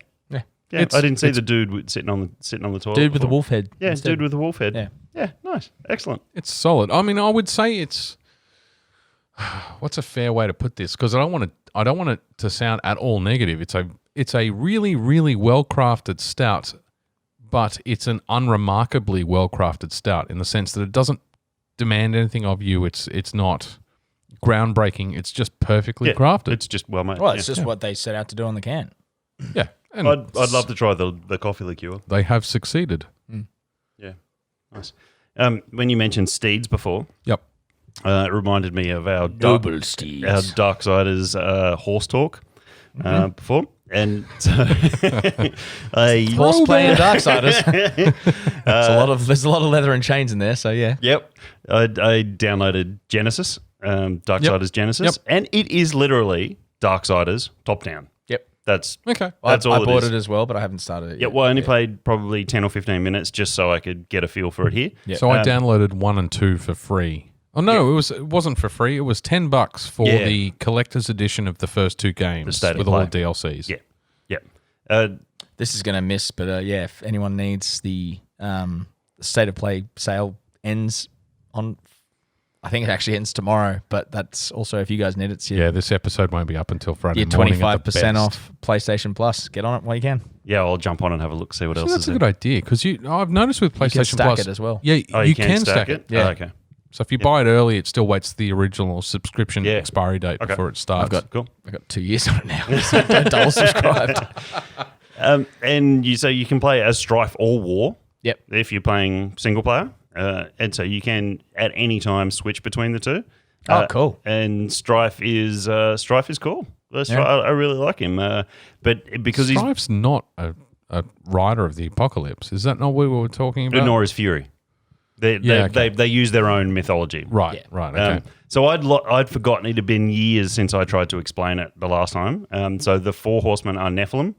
Yeah, I didn't see the dude sitting on the toilet. Dude with the wolf head. Yeah, instead. dude with the wolf head. Yeah. Yeah, nice. Excellent. It's solid. I mean, I would say it's what's a fair way to put this? Because I don't want it to sound at all negative. It's a really, really well-crafted stout, but it's an unremarkably well-crafted stout in the sense that it doesn't demand anything of you. It's not groundbreaking. It's just perfectly crafted. It's just well made. Well, it's just what they set out to do on the can. Yeah. And I'd love to try the coffee liqueur. They have succeeded. Yeah, nice. When you mentioned steeds before, Yep. It reminded me of our Noble steeds. our Darksiders horse talk before, and so Horse playing Darksiders. There's a lot of leather and chains in there, so yeah. Yep, I downloaded Genesis, Darksiders Genesis, and it is literally Darksiders top down. Yep. That's okay. That's all I bought it is. it as well, but I haven't started it yet. Yeah, well, I only played probably 10 or 15 minutes just so I could get a feel for it here. Yeah. So I downloaded 1 and 2 for free. Oh no, it wasn't for free. It was $10 for the collector's edition of the first 2 games with all the DLCs. Yeah. This is going to miss, but if anyone needs the State of Play sale ends on, I think it actually ends tomorrow, but that's also if you guys need it. This episode won't be up until Friday you're morning. 25% off PlayStation Plus. Get on it while you can. Yeah, I'll jump on and have a look, see what else That's is a there. good idea because I've noticed with PlayStation You can stack Plus it as well. Yeah, you can stack it. Yeah. Yeah. Okay. So if you buy it early, it still waits the original subscription expiry date before it starts. I've Cool. got 2 years on it now. So don't double subscribed. And you can play as Strife or War. Yep. If you're playing single player, and so you can at any time switch between the two. Oh, cool. And Strife is cool. I really like him, but because Strife's not a rider of the apocalypse. Is that not what we were talking about? nor is Fury. They use their own mythology. Right. Okay. So I'd forgotten it had been years since I tried to explain it the last time. So the 4 horsemen are Nephilim.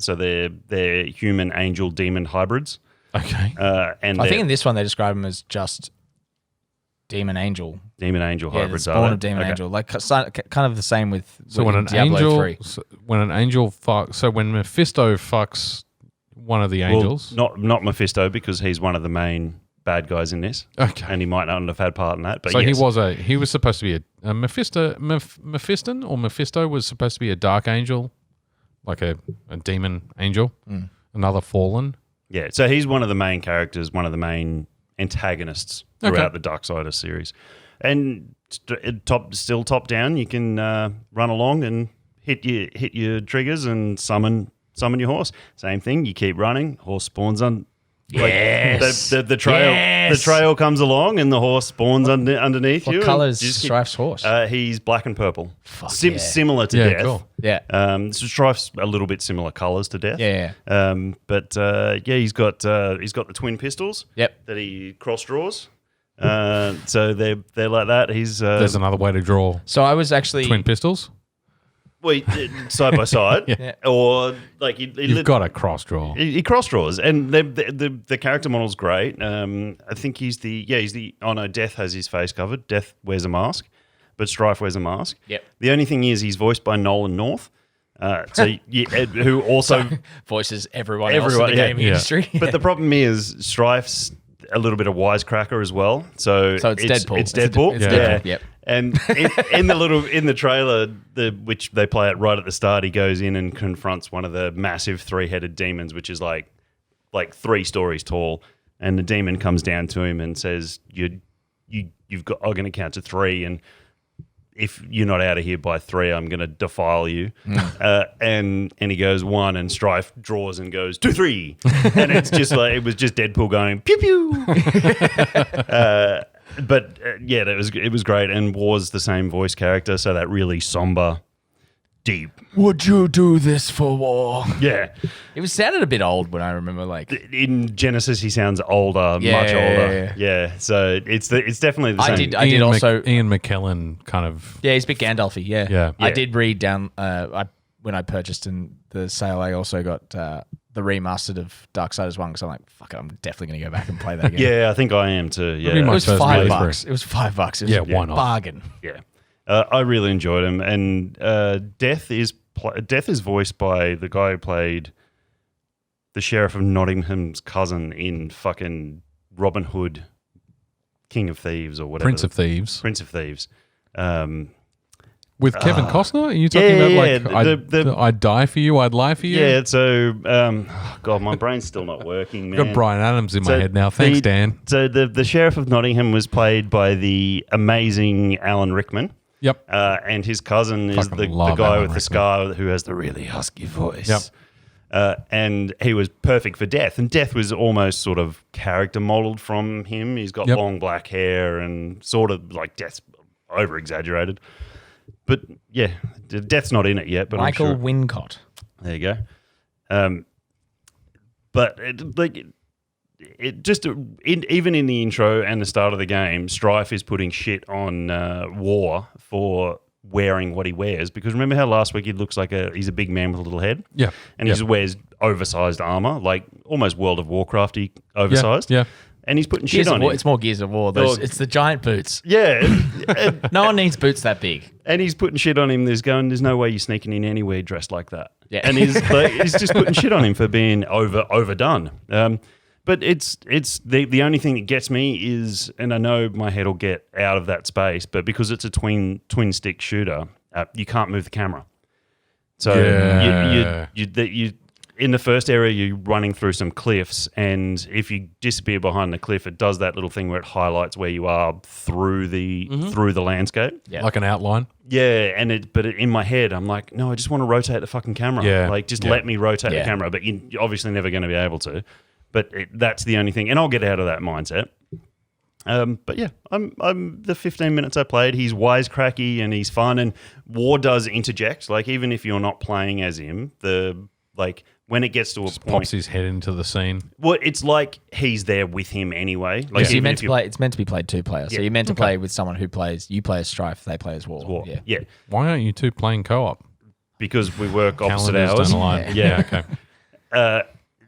So they're human, angel, demon hybrids. Okay. And I think in this one they describe them as just demon angel. demon angel Yeah, hybrids it's are born they? of demon Okay. angel. Like kind of the same with So when an Diablo angel, 3. when Mephisto fucks one of the angels, Well, not Mephisto because he's one of the main bad guys in this. Okay. And he might not have had part in that. But so yes. he was supposed to be a Mephisto was supposed to be a dark angel, like a demon angel, another fallen. Yeah, so he's one of the main characters, one of the main antagonists throughout the Darksiders series. And still top down, you can run along and hit your triggers and summon your horse. Same thing, you keep running, horse spawns Yes. The trail comes along and the horse spawns underneath you. What colour is Just- Strife's horse? He's black and purple. Fuck yeah. Similar to Yeah, Death. cool. yeah. So Strife's a little bit similar colours to Death. Yeah. But he's got the twin pistols. Yep. That he cross draws. So they're like that. He's There's another way to draw So I was actually twin pistols. side by side, Yeah. or like You've got a cross draw. he cross draws, and the character model's great. I think he's the oh no, Death has his face covered. Death wears a mask, but Strife wears a mask. Yep. The only thing is he's voiced by Nolan North, who also voices everyone else in the gaming industry. But the problem is Strife's a little bit of wisecracker as well. So it's Deadpool. It's Deadpool. It's Yeah. Deadpool. Yep. And in the trailer, which they play it right at the start, he goes in and confronts one of the massive 3-headed demons, which is like 3 stories tall. And the demon comes down to him and says, I'm going to count to 3, and if you're not out of here by 3, I'm going to defile you. And he goes 1, and Strife draws and goes 2, 3, and it's just like it was just Deadpool going pew pew. But it was great, and War's the same voice character, so that really somber, deep. Would you do this for war? Yeah, It sounded a bit old when I remember, like. in Genesis he sounds older, Yeah, much older. yeah. Yeah, so it's definitely the same. I did also. Ian McKellen kind of. Yeah, he's a bit Gandalfy. Yeah. Yeah. I did read down. When I purchased in the sale, I also got the remastered of Darksiders 1 because I'm like, fuck it, I'm definitely going to go back and play that again. Yeah, I think I am too. Yeah, Be It my was first $5. playthrough. It was $5. It was Yeah, a why not? bargain. yeah. I really enjoyed him, and Death is voiced by the guy who played the Sheriff of Nottingham's cousin in fucking Robin Hood, King of Thieves or whatever. Prince of Thieves. Prince of Thieves. With Kevin Costner? Are you talking about I'd die for you, I'd lie for you? Yeah, so God, my brain's still not working, man. I've got Brian Adams in my So head now. Thanks, Dan. So the Sheriff of Nottingham was played by the amazing Alan Rickman. Yep. And his cousin is Fucking the love guy Alan with the Rickman. scar who has the really husky voice. Yep. And he was perfect for Death. And Death was almost sort of character modeled from him. He's got Yep. long black hair and sort of like Death's over-exaggerated. But yeah, Death's not in it yet. But Michael I'm sure. Wincott. There you go. But even in the intro and the start of the game, Strife is putting shit on War for wearing what he wears. Because remember how last week he looks like he's a big man with a little head? Yeah. And he just wears oversized armor, like almost World of Warcrafty oversized. Yeah. And he's putting Gears shit of on War, him. it's more Gears of War. It's the giant boots. Yeah. No one needs boots that big. And he's putting shit on him. There's no way you're sneaking in anywhere dressed like that. Yeah. And he's just putting shit on him for being overdone. But it's the only thing that gets me is, and I know my head will get out of that space, but because it's a twin stick shooter, you can't move the camera. So you in the first area, you're running through some cliffs, and if you disappear behind the cliff, it does that little thing where it highlights where you are through the landscape. Yeah. Like an outline. Yeah, but in my head, I'm like, no, I just want to rotate the fucking camera. Yeah. Like, just let me rotate the camera. But you're obviously never going to be able to. But that's the only thing, and I'll get out of that mindset. But yeah, I'm the 15 minutes I played. He's wisecracky and he's fun, and War does interject. Like, even if you're not playing as him, when it gets to a point, Pops his head into the scene. well, it's like he's there with him anyway. Like, So you're even meant if to play. It's meant to be played 2 players. So Yeah. you're meant to play with someone who plays. You play as Strife. They play as War. War. Yeah. Yeah, Why aren't you two playing co-op? because we work opposite Calendars hours. don't align. Yeah. Okay.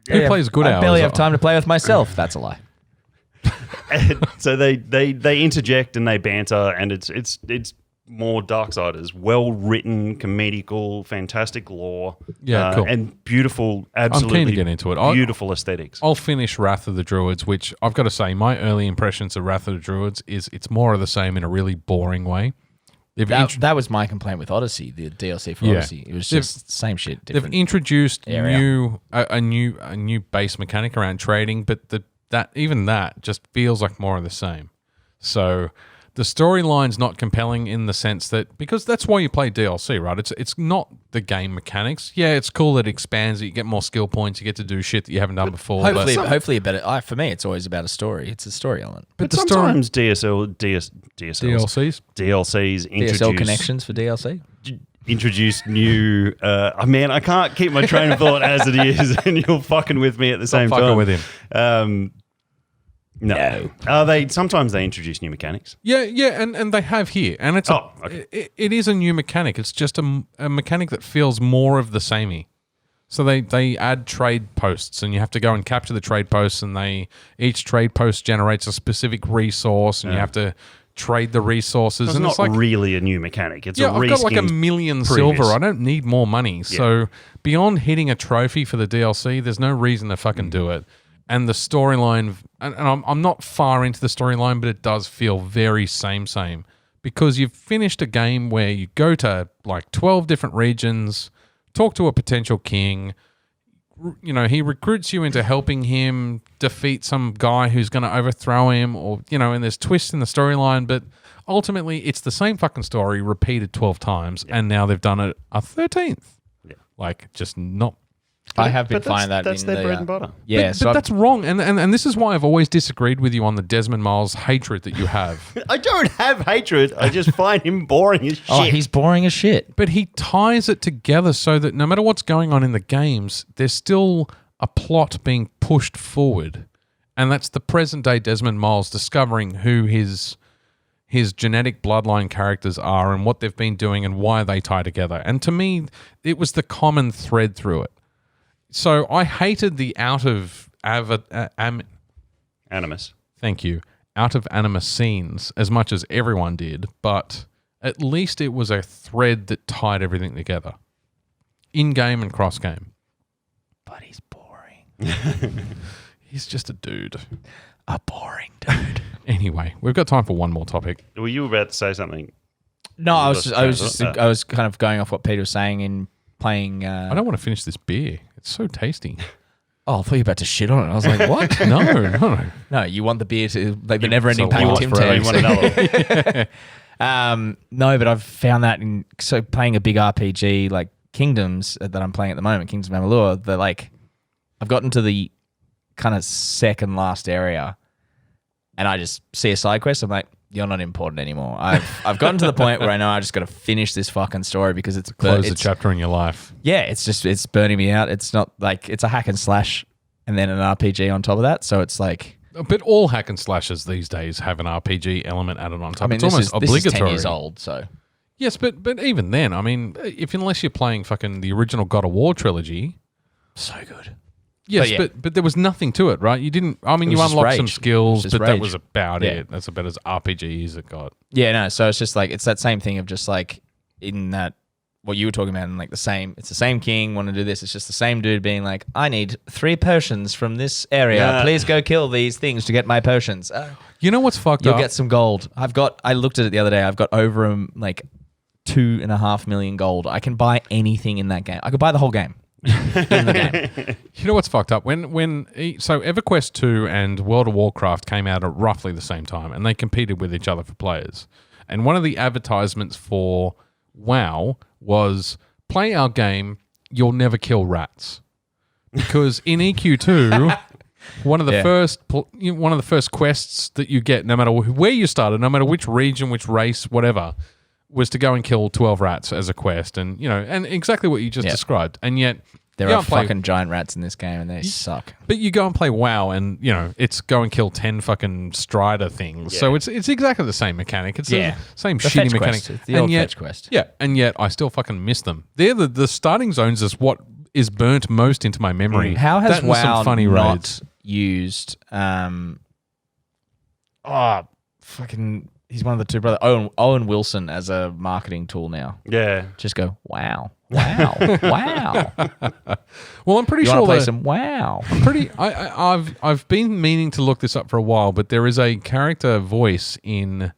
Who plays good I hours? barely have time to play with myself. That's a lie. So they interject and they banter, and it's more Darksiders, well written, comedical, fantastic lore, Yeah, cool. and beautiful, absolutely I'm keen to get into it. beautiful aesthetics. I'll finish Wrath of the Druids, which I've got to say, my early impressions of Wrath of the Druids is it's more of the same in a really boring way. That was my complaint with Odyssey, the DLC for Yeah. Odyssey. It was just same shit, They've different. introduced area. a new base mechanic around trading, but that just feels like more of the same. So the storyline's not compelling in the sense that, because that's why you play DLC, right? It's not the game mechanics. Yeah, it's cool that it expands, you get more skill points, you get to do shit that you haven't done before. Hopefully a better. For me, it's always about a story. It's a story element. But sometimes DLCs introduce DSL connections for DLC. Introduce new. Man, I can't keep my train of thought as it is, and you're fucking with me at the same time. Fucking with him. No. Sometimes they introduce new mechanics. Yeah, and they have here, and it's it is a new mechanic. It's just a mechanic that feels more of the samey. So they add trade posts, and you have to go and capture the trade posts, and each trade post generates a specific resource, and you have to trade the resources. It's not really a new mechanic. It's I've got like 1 million silver. I don't need more money. Yeah. So beyond hitting a trophy for the DLC, there's no reason to fucking do it. And the storyline, and I'm not far into the storyline, but it does feel very same, because you've finished a game where you go to like 12 different regions, talk to a potential king, he recruits you into helping him defeat some guy who's going to overthrow him, or, and there's twists in the storyline, but ultimately it's the same fucking story repeated 12 times, and now they've done it a 13th. Yeah. Like, just not... I have been finding that's their bread and butter. Yeah, but that's wrong, and this is why I've always disagreed with you on the Desmond Miles hatred that you have. I don't have hatred. I just find him boring as shit. Oh, he's boring as shit. But he ties it together so that no matter what's going on in the games, there's still a plot being pushed forward, and that's the present-day Desmond Miles discovering who his genetic bloodline characters are and what they've been doing and why they tie together. And to me, it was the common thread through it. So I hated the animus. Thank you. Out of animus scenes as much as everyone did, but at least it was a thread that tied everything together, in game and cross game. But he's boring. He's just a dude. A boring dude. Anyway, we've got time for one more topic. Were you about to say something? No, I was kind of going off what Peter was saying in playing. I don't want to finish this beer. It's so tasty. Oh, I thought you were about to shit on it. I was like, what? No, you want the beer to, like, the never-ending pack of Tim Tams. You want another one. No, but I've found that playing a big RPG like Kingdoms that I'm playing at the moment, Kingdoms of Amalur, that like I've gotten to the kind of second last area, and I just see a side quest. I'm like, you're not important anymore. I've gotten to the point where I know I just got to finish this fucking story because it's close a chapter in your life. Yeah, it's burning me out. It's not like it's a hack and slash and then an RPG on top of that. So it's like, but all hack and slashes these days have an RPG element added on top. I mean, it's almost obligatory. This is 10 years old, so yes, but even then, I mean, unless you're playing fucking the original God of War trilogy, so good. Yes, but there was nothing to it, right? You didn't. I mean, you unlocked some skills, but that was about it. That's about as RPG as it got. Yeah, no. So it's just like it's that same thing of just like in that what you were talking about, and like the same. It's the same king want to do this. It's just the same dude being like, I need 3 potions from this area. Yeah. Please go kill these things to get my potions. You know what's fucked up? You'll get some gold. I looked at it the other day. I've got over like 2.5 million gold. I can buy anything in that game. I could buy the whole game. In the game. You know what's fucked up? So EverQuest 2 and World of Warcraft came out at roughly the same time, and they competed with each other for players. And one of the advertisements for WoW was, play our game, you'll never kill rats. Because in EQ2, one of the first quests that you get, no matter where you started, no matter which region, which race, whatever, was to go and kill 12 rats as a quest, and and exactly what you just described. And yet there are fucking giant rats in this game, and they suck. But you go and play WoW, and it's go and kill 10 fucking Strider things. Yeah. So it's exactly the same mechanic. It's the same shitty mechanic. Quest. It's the old fetch quest. Yeah, and yet I still fucking miss them. They're the starting zones is what is burnt most into my memory. How has WoW funny not used? He's one of the two brothers, Owen Wilson, as a marketing tool now. Yeah. Just go, wow. Well, I'm pretty you sure play some WoW. I've been meaning to look this up for a while, but there is a character voice in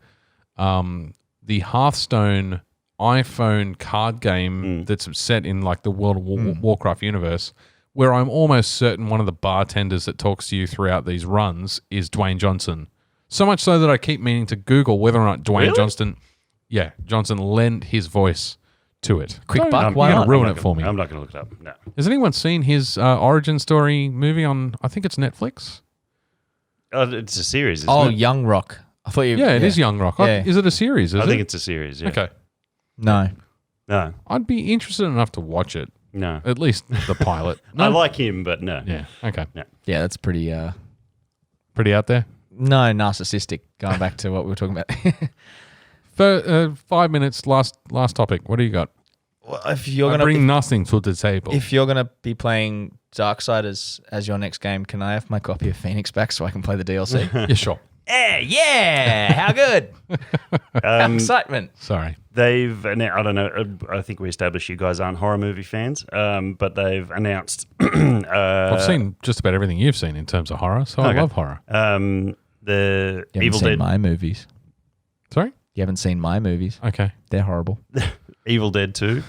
the Hearthstone iPhone card game that's set in like the World of Warcraft universe, where I'm almost certain one of the bartenders that talks to you throughout these runs is Dwayne Johnson. So much so that I keep meaning to Google whether or not Dwayne Johnson lent his voice to it. Quick buck, You're why going not? to ruin it for me. I'm not going to look it up. No. Has anyone seen his origin story movie on, I think it's Netflix? It's a series, isn't it? Young Rock. I thought you. Yeah, it is Young Rock. Yeah. Is it a series? I think it's a series, yeah. Okay. No. No. I'd be interested enough to watch it. No. At least the pilot. No? I like him, but no. Yeah. Okay. Yeah, that's pretty. Pretty out there. No, narcissistic. Going back to what we were talking about. For 5 minutes. Last topic. What do you got? Well, if you're I gonna bring nothing to the table. if you're gonna be playing Darksiders as your next game, can I have my copy of Phoenix back so I can play the DLC? Yeah, sure. yeah. How good? How excitement. Sorry. They've, I don't know, I think we established you guys aren't horror movie fans, but they've announced. I've seen just about everything you've seen in terms of horror, so I love horror. The You haven't Evil seen Dead. my movies. Sorry? You haven't seen my movies. Okay. They're horrible. Evil Dead 2.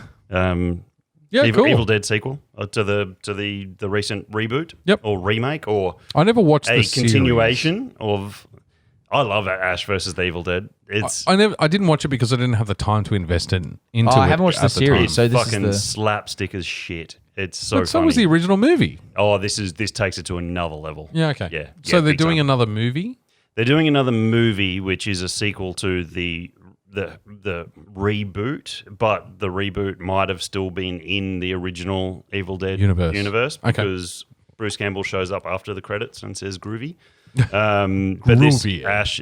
Yeah, cool. Evil Dead sequel to the recent reboot. Yep. Or remake or I never watched a the series. continuation of. I love Ash versus the Evil Dead. It's I didn't watch it because I didn't have the time to invest into it. I haven't watched the at series, time. so this fucking is slapstick as shit. It's so But so funny. was the original movie. This takes it to another level. Yeah, okay. Yeah. So Yeah, they're big doing time. another movie? They're doing another movie, which is a sequel to the reboot, but the reboot might have still been in the original Evil Dead universe Okay. because Bruce Campbell shows up after the credits and says groovy. But this Groovy. Ash,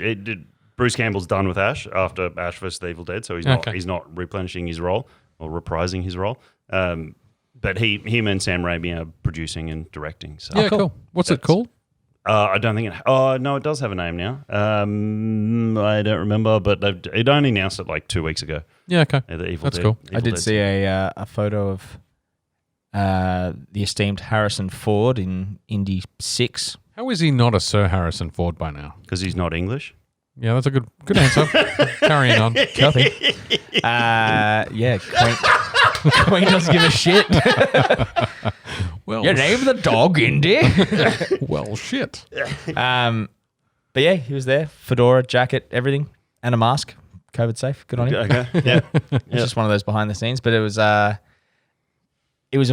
Bruce Campbell's done with Ash after Ash vs. the Evil Dead, so he's not replenishing his role or reprising his role. But him and Sam Raimi are producing and directing. So Yeah, cool. What's it called? I don't think it. Oh no, it does have a name now. I don't remember, but it only announced it like 2 weeks ago. Yeah, okay. The Evil That's Dead, cool. I did see a photo of the esteemed Harrison Ford in Indy 6. How is he not a Sir Harrison Ford by now? because he's not English. Yeah, that's a good answer. Carrying on. Copy. Yeah, Queen doesn't give a shit. Well, You named the dog Indy. well, shit. But yeah, he was there. Fedora, jacket, everything, and a mask. COVID safe. Good on him. Okay, yeah. It's just one of those behind the scenes, but it was a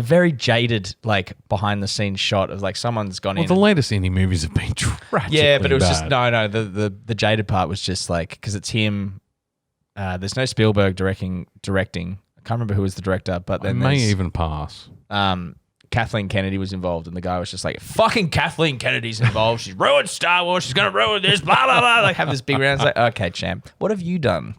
very jaded, like behind the scenes shot of like someone's gone Well, in. the latest indie movies have been tragically Yeah, but it was just bad. the jaded part was just like because it's him. There's no Spielberg directing. I can't remember who was the director, but I then may there's, even pass. Kathleen Kennedy was involved, and the guy was just like, "Fucking Kathleen Kennedy's involved. She's ruined Star Wars. She's gonna ruin this." Blah blah blah. Like have this big round. It's like, okay, champ, what have you done?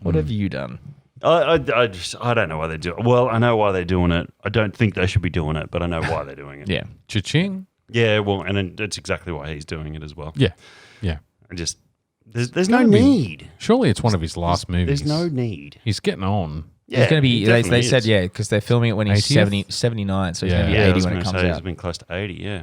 What have you done? I don't know why they do it. Well, I know why they're doing it. I don't think they should be doing it, but I know why they're doing it. Yeah, Cha-ching. Yeah, well, and it's exactly why he's doing it as well. Yeah. Yeah. I just there's no gotta be- need. Surely it's one of his last movies. There's no need. He's getting on. Yeah, he's gonna be. he They definitely said is. yeah, because they're filming it when he's 80th? 79, so he's Yeah. gonna be Yeah, I 80 was when it going to comes say out. it's been close to 80. Yeah,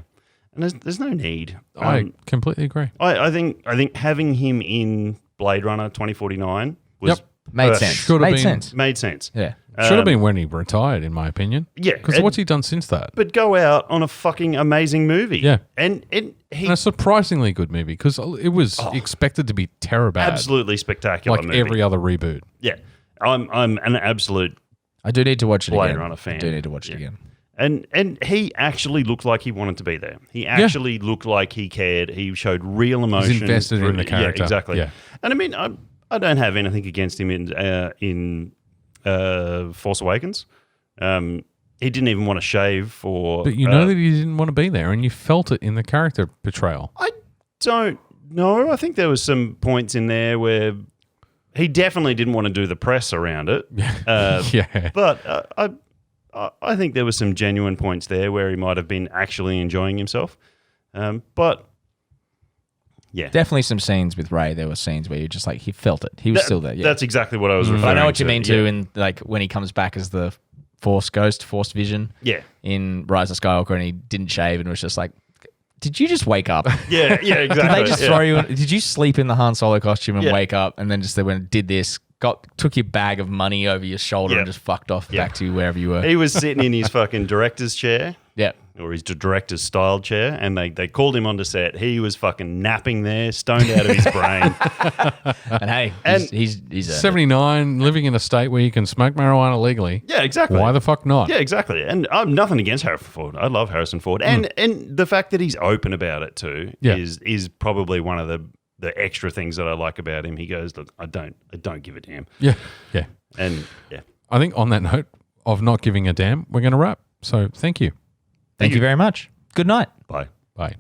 and there's no need. I completely agree. I think having him in Blade Runner 2049 was Yep. Made sense. Should've Made been- sense. made sense. Yeah. Should have been when he retired, in my opinion. Yeah, Because and- what's he done since that? But go out on a fucking amazing movie. Yeah. and he And a surprisingly good movie because it was expected to be terror bad. absolutely spectacular Like movie. every other reboot. Yeah, I'm an absolute. I do need to watch it Blade again. Runner fan. I do need to watch it Yeah. again. And he actually looked like he wanted to be there. He actually looked like he cared. He showed real emotion. invested in the character. Yeah, exactly. Yeah. And I mean, I don't have anything against him in Force Awakens. He didn't even want to shave for. But you know that he didn't want to be there and you felt it in the character portrayal. I don't know. I think there was some points in there where he definitely didn't want to do the press around it. Yeah. But I think there were some genuine points there where he might have been actually enjoying himself. But yeah, Definitely some scenes with Ray. There were scenes where you just like he felt it. He was still there. Yeah. That's exactly what I was referring But to. I know what you mean too. Yeah. In like when he comes back as the Force Ghost, Force Vision. Yeah. In Rise of Skywalker, and he didn't shave and was just like, "Did you just wake up? Yeah, exactly. Did they just yeah. throw you? Did you sleep in the Han Solo costume and Yeah. wake up and then just they went and did this? Took your bag of money over your shoulder Yeah. and just fucked off Yeah. back to wherever you were." He was sitting in his fucking director's chair Yeah. or his director's style chair, and they called him onto set. He was fucking napping there, stoned out of his brain. And hey, he's 79, living in a state where you can smoke marijuana legally. Yeah, exactly. Why the fuck not? Yeah, exactly. And I'm nothing against Harrison Ford. I love Harrison Ford, and the fact that he's open about it too is probably one of the extra things that I like about him. He goes, look, I don't give a damn. Yeah, yeah. And yeah, I think on that note of not giving a damn, we're going to wrap. So thank you. Thank you very much. Good night. bye. Bye.